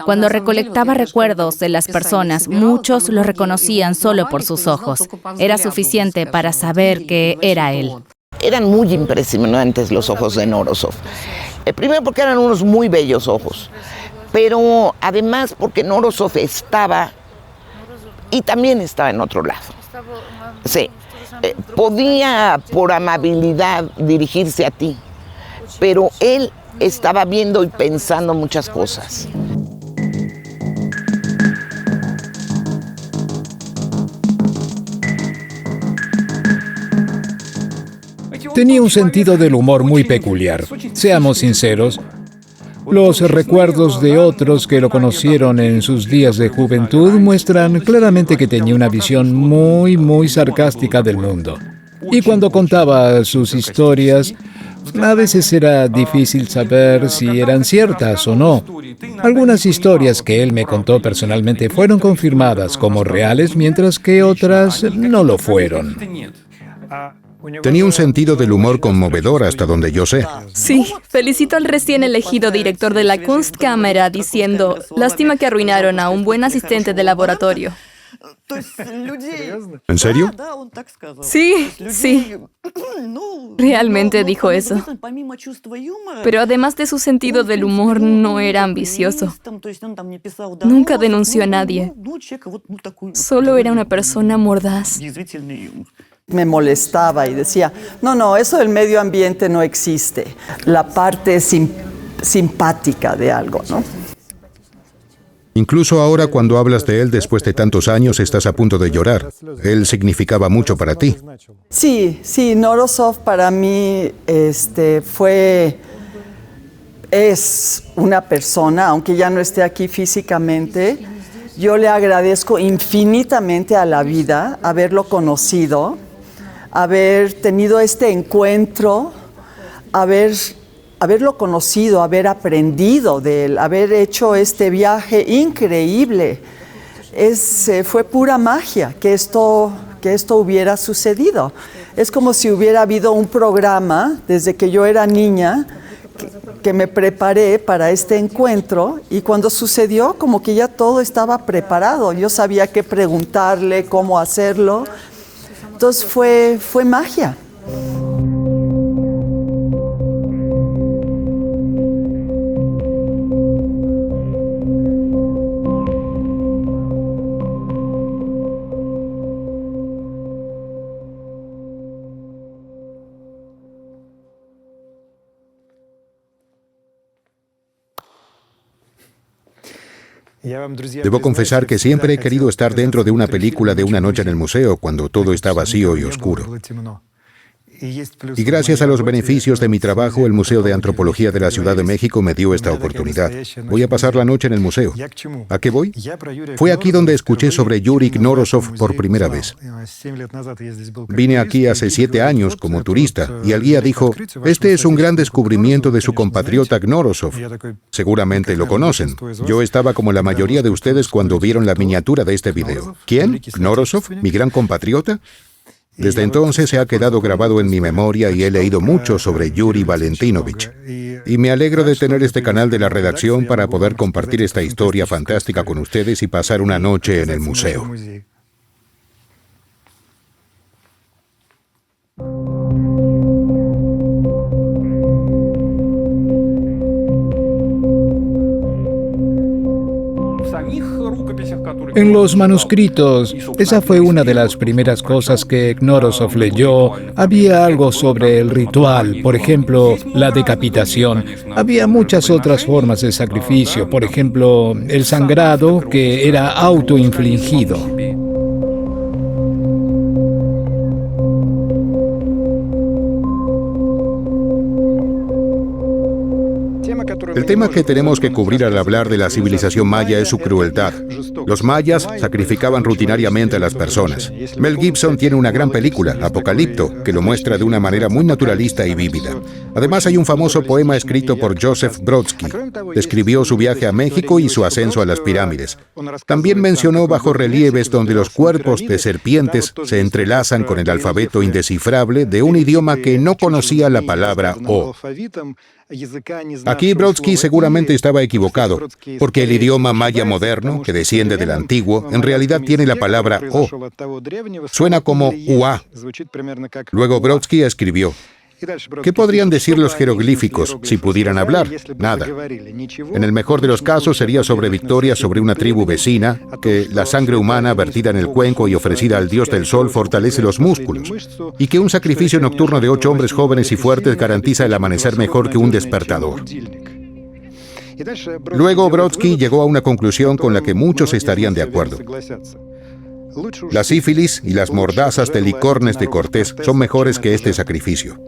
Cuando recolectaba recuerdos de las personas, muchos lo reconocían solo por sus ojos. Era suficiente para saber que era él. Eran muy impresionantes los ojos de Knorosov. Primero porque eran unos muy bellos ojos, pero además porque Knorosov estaba y también estaba en otro lado. Sí, podía por amabilidad dirigirse a ti, pero él estaba viendo y pensando muchas cosas. Tenía un sentido del humor muy peculiar. Seamos sinceros, los recuerdos de otros que lo conocieron en sus días de juventud muestran claramente que tenía una visión muy sarcástica del mundo. Y cuando contaba sus historias, a veces era difícil saber si eran ciertas o no. Algunas historias que él me contó personalmente fueron confirmadas como reales, mientras que otras no lo fueron. Tenía un sentido del humor conmovedor hasta donde yo sé. Sí, felicito al recién elegido director de la Kunstkamera diciendo, lástima que arruinaron a un buen asistente de laboratorio. ¿En serio? Sí, sí. Realmente dijo eso. Pero además de su sentido del humor, no era ambicioso. Nunca denunció a nadie. Solo era una persona mordaz. Me molestaba y decía, no, eso del medio ambiente no existe. La parte simpática de algo, ¿no? Incluso ahora cuando hablas de él después de tantos años estás a punto de llorar. Él significaba mucho para ti. Sí, Knorosov para mí es una persona, aunque ya no esté aquí físicamente. Yo le agradezco infinitamente a la vida haberlo conocido, haber tenido este encuentro, haberlo conocido, haber aprendido de él, haber hecho este viaje increíble. Fue pura magia que esto hubiera sucedido. Es como si hubiera habido un programa desde que yo era niña que me preparé para este encuentro, y cuando sucedió como que ya todo estaba preparado. Yo sabía qué preguntarle, cómo hacerlo. Entonces fue magia. Debo confesar que siempre he querido estar dentro de una película de una noche en el museo cuando todo está vacío y oscuro. Y gracias a los beneficios de mi trabajo, el Museo de Antropología de la Ciudad de México me dio esta oportunidad. Voy a pasar la noche en el museo. ¿A qué voy? Fue aquí donde escuché sobre Yuri Knorosov por primera vez. Vine aquí hace 7 años como turista y el guía dijo, este es un gran descubrimiento de su compatriota Knorosov. Seguramente lo conocen. Yo estaba como la mayoría de ustedes cuando vieron la miniatura de este video. ¿Quién? ¿Knorosov? ¿Mi gran compatriota? Desde entonces se ha quedado grabado en mi memoria y he leído mucho sobre Yuri Valentinovich. Y me alegro de tener este canal de la redacción para poder compartir esta historia fantástica con ustedes y pasar una noche en el museo. En los manuscritos, esa fue una de las primeras cosas que Knorosov leyó. Había algo sobre el ritual, por ejemplo, la decapitación. Había muchas otras formas de sacrificio, por ejemplo, el sangrado, que era autoinfligido. El tema que tenemos que cubrir al hablar de la civilización maya es su crueldad. Los mayas sacrificaban rutinariamente a las personas. Mel Gibson tiene una gran película, Apocalipto, que lo muestra de una manera muy naturalista y vívida. Además, hay un famoso poema escrito por Joseph Brodsky. Describió su viaje a México y su ascenso a las pirámides. También mencionó bajorrelieves donde los cuerpos de serpientes se entrelazan con el alfabeto indescifrable de un idioma que no conocía la palabra O. Aquí Brodsky seguramente estaba equivocado, porque el idioma maya moderno, que desciende del antiguo, en realidad tiene la palabra O. Suena como UA. Luego Brodsky escribió, ¿qué podrían decir los jeroglíficos si pudieran hablar? Nada. En el mejor de los casos sería sobre victoria sobre una tribu vecina, que la sangre humana vertida en el cuenco y ofrecida al dios del sol fortalece los músculos, y que un sacrificio nocturno de 8 hombres jóvenes y fuertes garantiza el amanecer mejor que un despertador. Luego Brodsky llegó a una conclusión con la que muchos estarían de acuerdo. La sífilis y las mordazas de Licornes de Cortés son mejores que este sacrificio.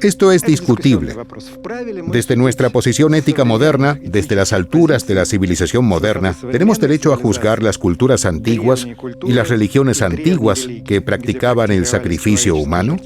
Esto es discutible. Desde nuestra posición ética moderna, desde las alturas de la civilización moderna, tenemos derecho a juzgar las culturas antiguas y las religiones antiguas que practicaban el sacrificio humano.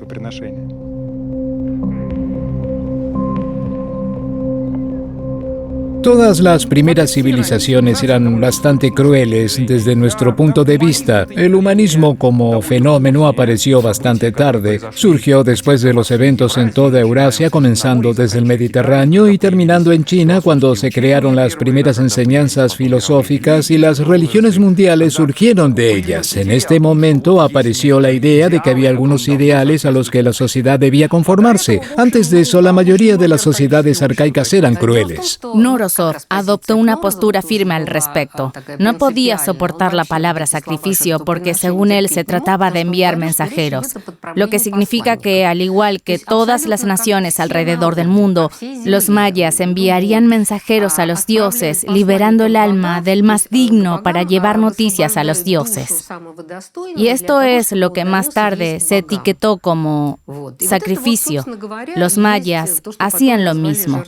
Todas las primeras civilizaciones eran bastante crueles desde nuestro punto de vista. El humanismo como fenómeno apareció bastante tarde. Surgió después de los eventos en toda Eurasia, comenzando desde el Mediterráneo y terminando en China, cuando se crearon las primeras enseñanzas filosóficas y las religiones mundiales surgieron de ellas. En este momento apareció la idea de que había algunos ideales a los que la sociedad debía conformarse. Antes de eso, la mayoría de las sociedades arcaicas eran crueles. Knorosov adoptó una postura firme al respecto. No podía soportar la palabra sacrificio porque, según él, se trataba de enviar mensajeros, lo que significa que, al igual que todas las naciones alrededor del mundo, los mayas enviarían mensajeros a los dioses, liberando el alma del más digno para llevar noticias a los dioses. Y esto es lo que más tarde se etiquetó como sacrificio. Los mayas hacían lo mismo.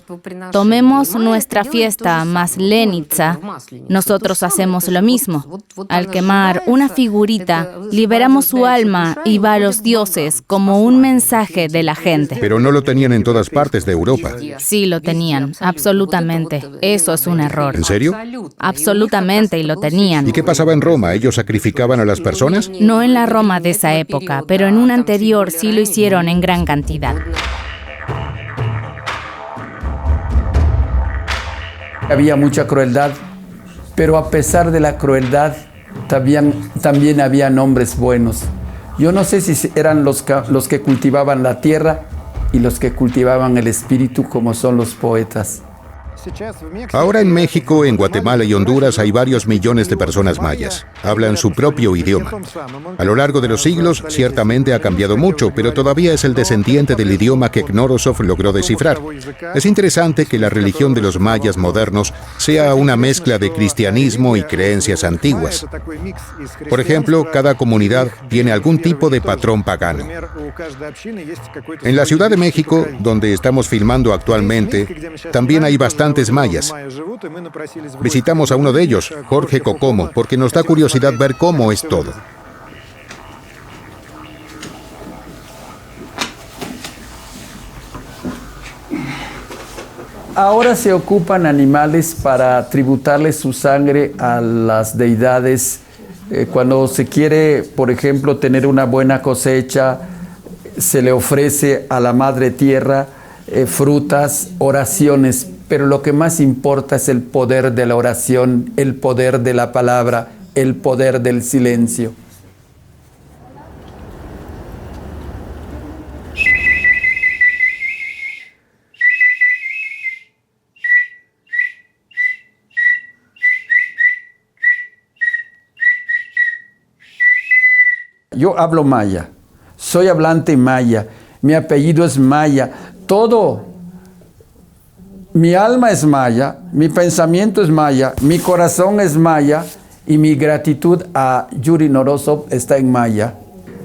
Tomemos nuestra fiesta Maslenitsa, nosotros hacemos lo mismo. Al quemar una figurita, liberamos su alma y va a los dioses como un mensaje de la gente. Pero no lo tenían en todas partes de Europa. Sí, lo tenían, absolutamente. Eso es un error. ¿En serio? Absolutamente, y lo tenían. ¿Y qué pasaba en Roma? ¿Ellos sacrificaban a las personas? No en la Roma de esa época, pero en una anterior sí lo hicieron en gran cantidad. Había mucha crueldad, pero a pesar de la crueldad, también había hombres buenos. Yo no sé si eran los que cultivaban la tierra y los que cultivaban el espíritu, como son los poetas. Ahora en México, en Guatemala y Honduras hay varios millones de personas mayas. Hablan su propio idioma. A lo largo de los siglos, ciertamente ha cambiado mucho, pero todavía es el descendiente del idioma que Knorosov logró descifrar. Es interesante que la religión de los mayas modernos sea una mezcla de cristianismo y creencias antiguas. Por ejemplo, cada comunidad tiene algún tipo de patrón pagano. En la Ciudad de México, donde estamos filmando actualmente, también hay bastantes mayas. Visitamos a uno de ellos, Jorge Cocomo, porque nos da curiosidad ver cómo es todo. Ahora se ocupan animales para tributarle su sangre a las deidades. Cuando se quiere, por ejemplo, tener una buena cosecha, se le ofrece a la Madre Tierra frutas, oraciones. Pero lo que más importa es el poder de la oración, el poder de la palabra, el poder del silencio. Yo hablo maya, soy hablante maya, mi apellido es maya, todo. Mi alma es maya, mi pensamiento es maya, mi corazón es maya y mi gratitud a Yuri Knorosov está en maya.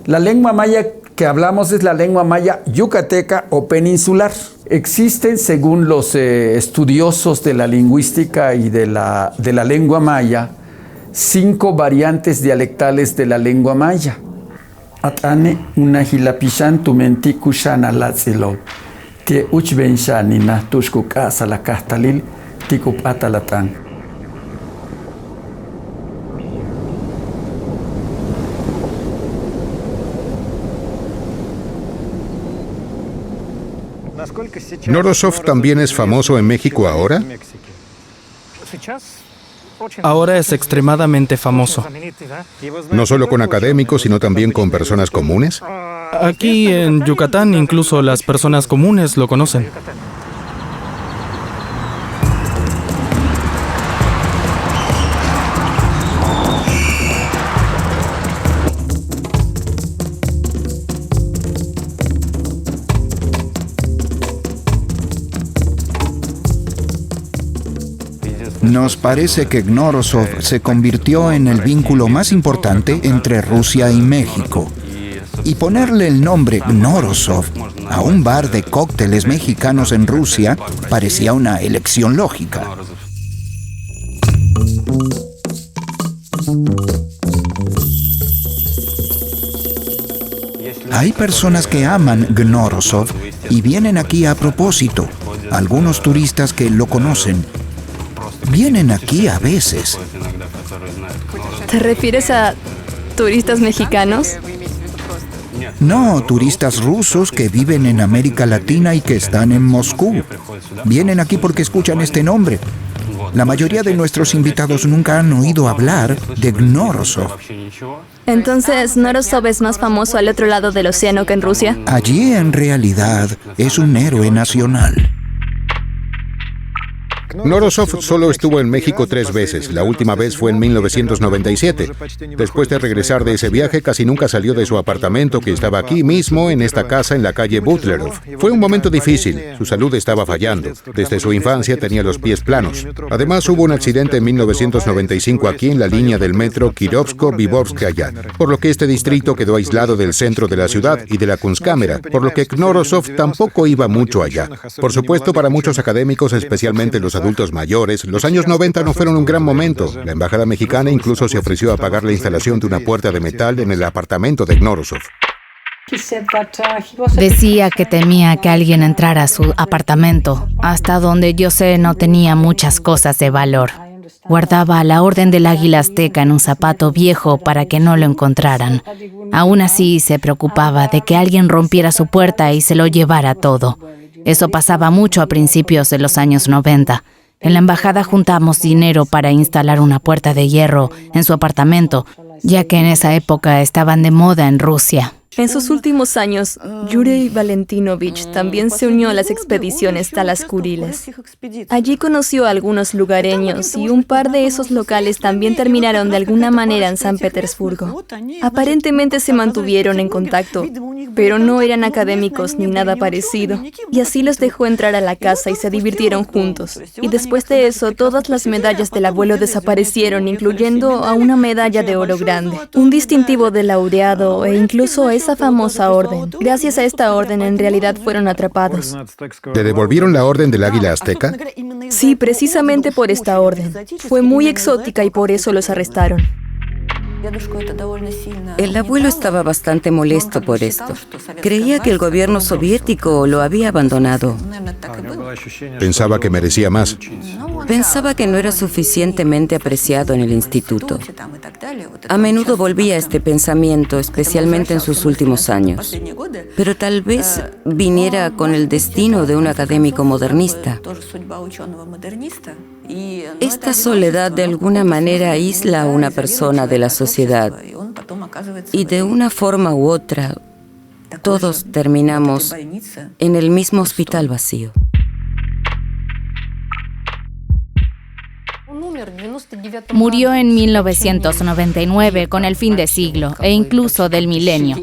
La lengua maya que hablamos es la lengua maya yucateca o peninsular. Existen, según los estudiosos de la lingüística y de la lengua maya, 5 variantes dialectales de la lengua maya. Atane unahilapishan tumentikushan alatzilo. Tie uchbenshani tushkuk asala kahtalil tikup atalatan. ¿Knorosov también es famoso en México ahora? Ahora es extremadamente famoso. ¿No solo con académicos, sino también con personas comunes? Aquí en Yucatán incluso las personas comunes lo conocen. Nos parece que Knorosov se convirtió en el vínculo más importante entre Rusia y México. Y ponerle el nombre Knorosov a un bar de cócteles mexicanos en Rusia parecía una elección lógica. Hay personas que aman Knorosov y vienen aquí a propósito. Algunos turistas que lo conocen. Vienen aquí a veces. ¿Te refieres a turistas mexicanos? No, turistas rusos que viven en América Latina y que están en Moscú. Vienen aquí porque escuchan este nombre. La mayoría de nuestros invitados nunca han oído hablar de Gnorosov. Entonces, ¿Gnorosov es más famoso al otro lado del océano que en Rusia? Allí, en realidad, es un héroe nacional. Gnorosov solo estuvo en México 3 veces. La última vez fue en 1997. Después de regresar de ese viaje, casi nunca salió de su apartamento, que estaba aquí mismo, en esta casa en la calle Butlerov. Fue un momento difícil. Su salud estaba fallando. Desde su infancia tenía los pies planos. Además, hubo un accidente en 1995 aquí en la línea del metro Kirovsko-Viborskaya, por lo que este distrito quedó aislado del centro de la ciudad y de la Kunstkamera, por lo que Gnorosov tampoco iba mucho allá. Por supuesto, para muchos académicos, especialmente los adultos mayores, los años 90 no fueron un gran momento. La embajada mexicana incluso se ofreció a pagar la instalación de una puerta de metal en el apartamento de Gnorosov. Decía que temía que alguien entrara a su apartamento. Hasta donde yo sé, no tenía muchas cosas de valor. Guardaba la Orden del Águila Azteca en un zapato viejo para que no lo encontraran. Aún así, se preocupaba de que alguien rompiera su puerta y se lo llevara todo. Eso pasaba mucho a principios de los años 90. En la embajada juntamos dinero para instalar una puerta de hierro en su apartamento, ya que en esa época estaban de moda en Rusia. En sus últimos años, Yuri Valentinovich también se unió a las expediciones Talas-Kuriles. Allí conoció a algunos lugareños y un par de esos locales también terminaron de alguna manera en San Petersburgo. Aparentemente se mantuvieron en contacto, pero no eran académicos ni nada parecido. Y así los dejó entrar a la casa y se divirtieron juntos. Y después de eso, todas las medallas del abuelo desaparecieron, incluyendo a una medalla de oro grande, un distintivo de laureado e incluso esa famosa orden. Gracias a esta orden, en realidad fueron atrapados. ¿Le devolvieron la Orden del Águila Azteca? Sí, precisamente por esta orden. Fue muy exótica y por eso los arrestaron. El abuelo estaba bastante molesto por esto. Creía que el gobierno soviético lo había abandonado. Pensaba que merecía más. Pensaba que no era suficientemente apreciado en el instituto. A menudo volvía a este pensamiento, especialmente en sus últimos años. Pero tal vez viniera con el destino de un académico modernista. Esta soledad de alguna manera aísla a una persona de la sociedad. Y de una forma u otra, todos terminamos en el mismo hospital vacío. Murió en 1999 con el fin de siglo e incluso del milenio.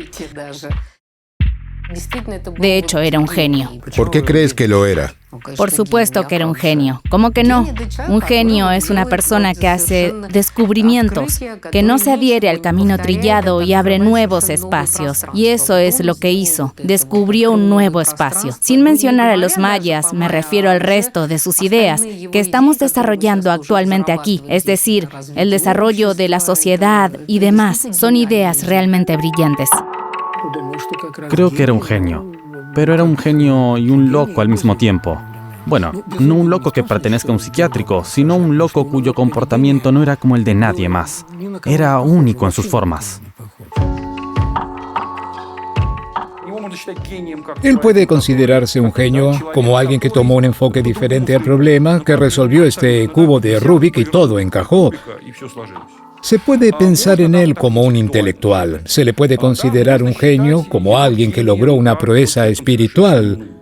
De hecho, era un genio. ¿Por qué crees que lo era? Por supuesto que era un genio. ¿Cómo que no? Un genio es una persona que hace descubrimientos, que no se adhiere al camino trillado y abre nuevos espacios. Y eso es lo que hizo. Descubrió un nuevo espacio. Sin mencionar a los mayas, me refiero al resto de sus ideas que estamos desarrollando actualmente aquí. Es decir, el desarrollo de la sociedad y demás. Son ideas realmente brillantes. Creo que era un genio, pero era un genio y un loco al mismo tiempo. Bueno, no un loco que pertenezca a un psiquiátrico, sino un loco cuyo comportamiento no era como el de nadie más. Era único en sus formas. Él puede considerarse un genio como alguien que tomó un enfoque diferente al problema, que resolvió este cubo de Rubik y todo encajó. Se puede pensar en él como un intelectual. Se le puede considerar un genio como alguien que logró una proeza espiritual,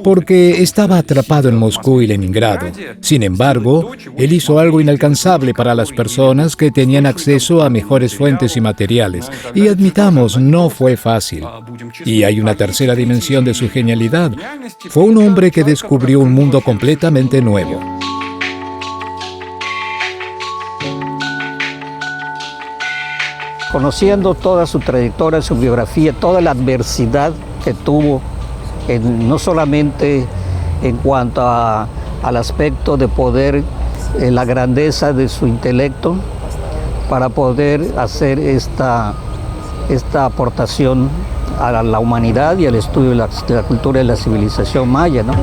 porque estaba atrapado en Moscú y Leningrado. Sin embargo, él hizo algo inalcanzable para las personas que tenían acceso a mejores fuentes y materiales. Y admitamos, no fue fácil. Y hay una tercera dimensión de su genialidad. Fue un hombre que descubrió un mundo completamente nuevo. Conociendo toda su trayectoria, su biografía, toda la adversidad que tuvo, no solamente en cuanto al aspecto de poder, la grandeza de su intelecto, para poder hacer esta aportación a la humanidad y al estudio de la cultura y la civilización maya, ¿no?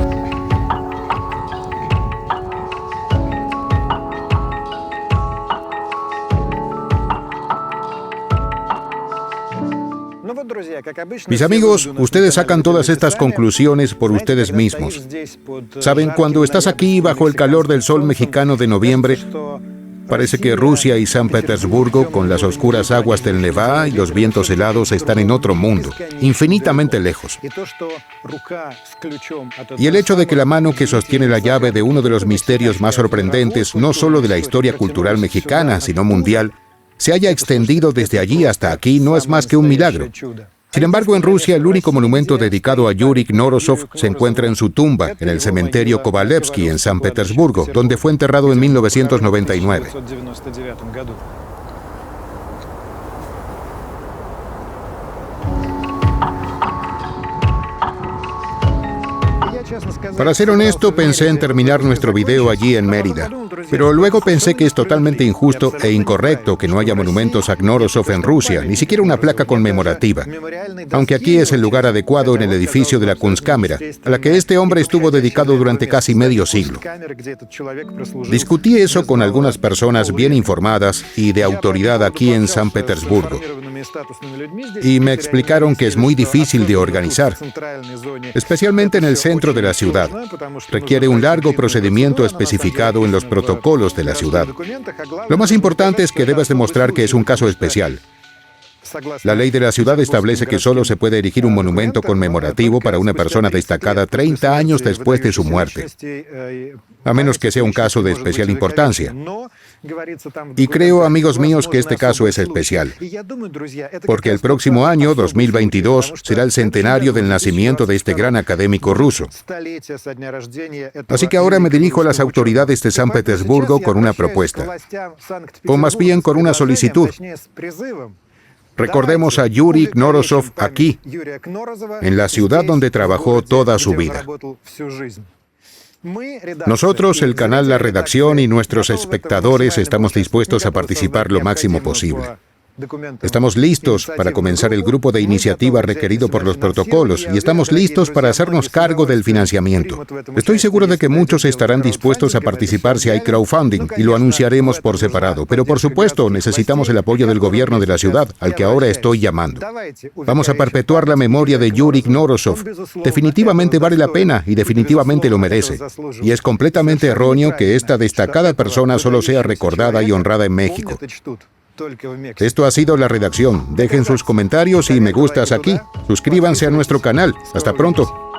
Mis amigos, ustedes sacan todas estas conclusiones por ustedes mismos. Saben, cuando estás aquí bajo el calor del sol mexicano de noviembre, parece que Rusia y San Petersburgo, con las oscuras aguas del Nevá y los vientos helados, están en otro mundo, infinitamente lejos. Y el hecho de que la mano que sostiene la llave de uno de los misterios más sorprendentes, no solo de la historia cultural mexicana, sino mundial, se haya extendido desde allí hasta aquí, no es más que un milagro. Sin embargo, en Rusia, el único monumento dedicado a Yuri Knorosov se encuentra en su tumba, en el cementerio Kovalevsky, en San Petersburgo, donde fue enterrado en 1999. Para ser honesto, pensé en terminar nuestro video allí en Mérida, pero luego pensé que es totalmente injusto e incorrecto que no haya monumentos a Knorosov en Rusia, ni siquiera una placa conmemorativa, aunque aquí es el lugar adecuado en el edificio de la Kunstkamera, a la que este hombre estuvo dedicado durante casi medio siglo. Discutí eso con algunas personas bien informadas y de autoridad aquí en San Petersburgo, y me explicaron que es muy difícil de organizar, especialmente en el centro de la ciudad. Requiere un largo procedimiento especificado en los protocolos de la ciudad. Lo más importante es que debes demostrar que es un caso especial. La ley de la ciudad establece que solo se puede erigir un monumento conmemorativo para una persona destacada 30 años después de su muerte, a menos que sea un caso de especial importancia. Y creo, amigos míos, que este caso es especial, porque el próximo año, 2022, será el centenario del nacimiento de este gran académico ruso. Así que ahora me dirijo a las autoridades de San Petersburgo con una propuesta, o más bien con una solicitud. Recordemos a Yuri Knorosov aquí, en la ciudad donde trabajó toda su vida. Nosotros, el canal La Redacción y nuestros espectadores estamos dispuestos a participar lo máximo posible. Estamos listos para comenzar el grupo de iniciativa requerido por los protocolos y estamos listos para hacernos cargo del financiamiento. Estoy seguro de que muchos estarán dispuestos a participar si hay crowdfunding y lo anunciaremos por separado, pero por supuesto necesitamos el apoyo del gobierno de la ciudad, al que ahora estoy llamando. Vamos a perpetuar la memoria de Yuri Knorosov. Definitivamente vale la pena y definitivamente lo merece. Y es completamente erróneo que esta destacada persona solo sea recordada y honrada en México. Esto ha sido La Redacción. Dejen sus comentarios y me gustas aquí. Suscríbanse a nuestro canal. Hasta pronto.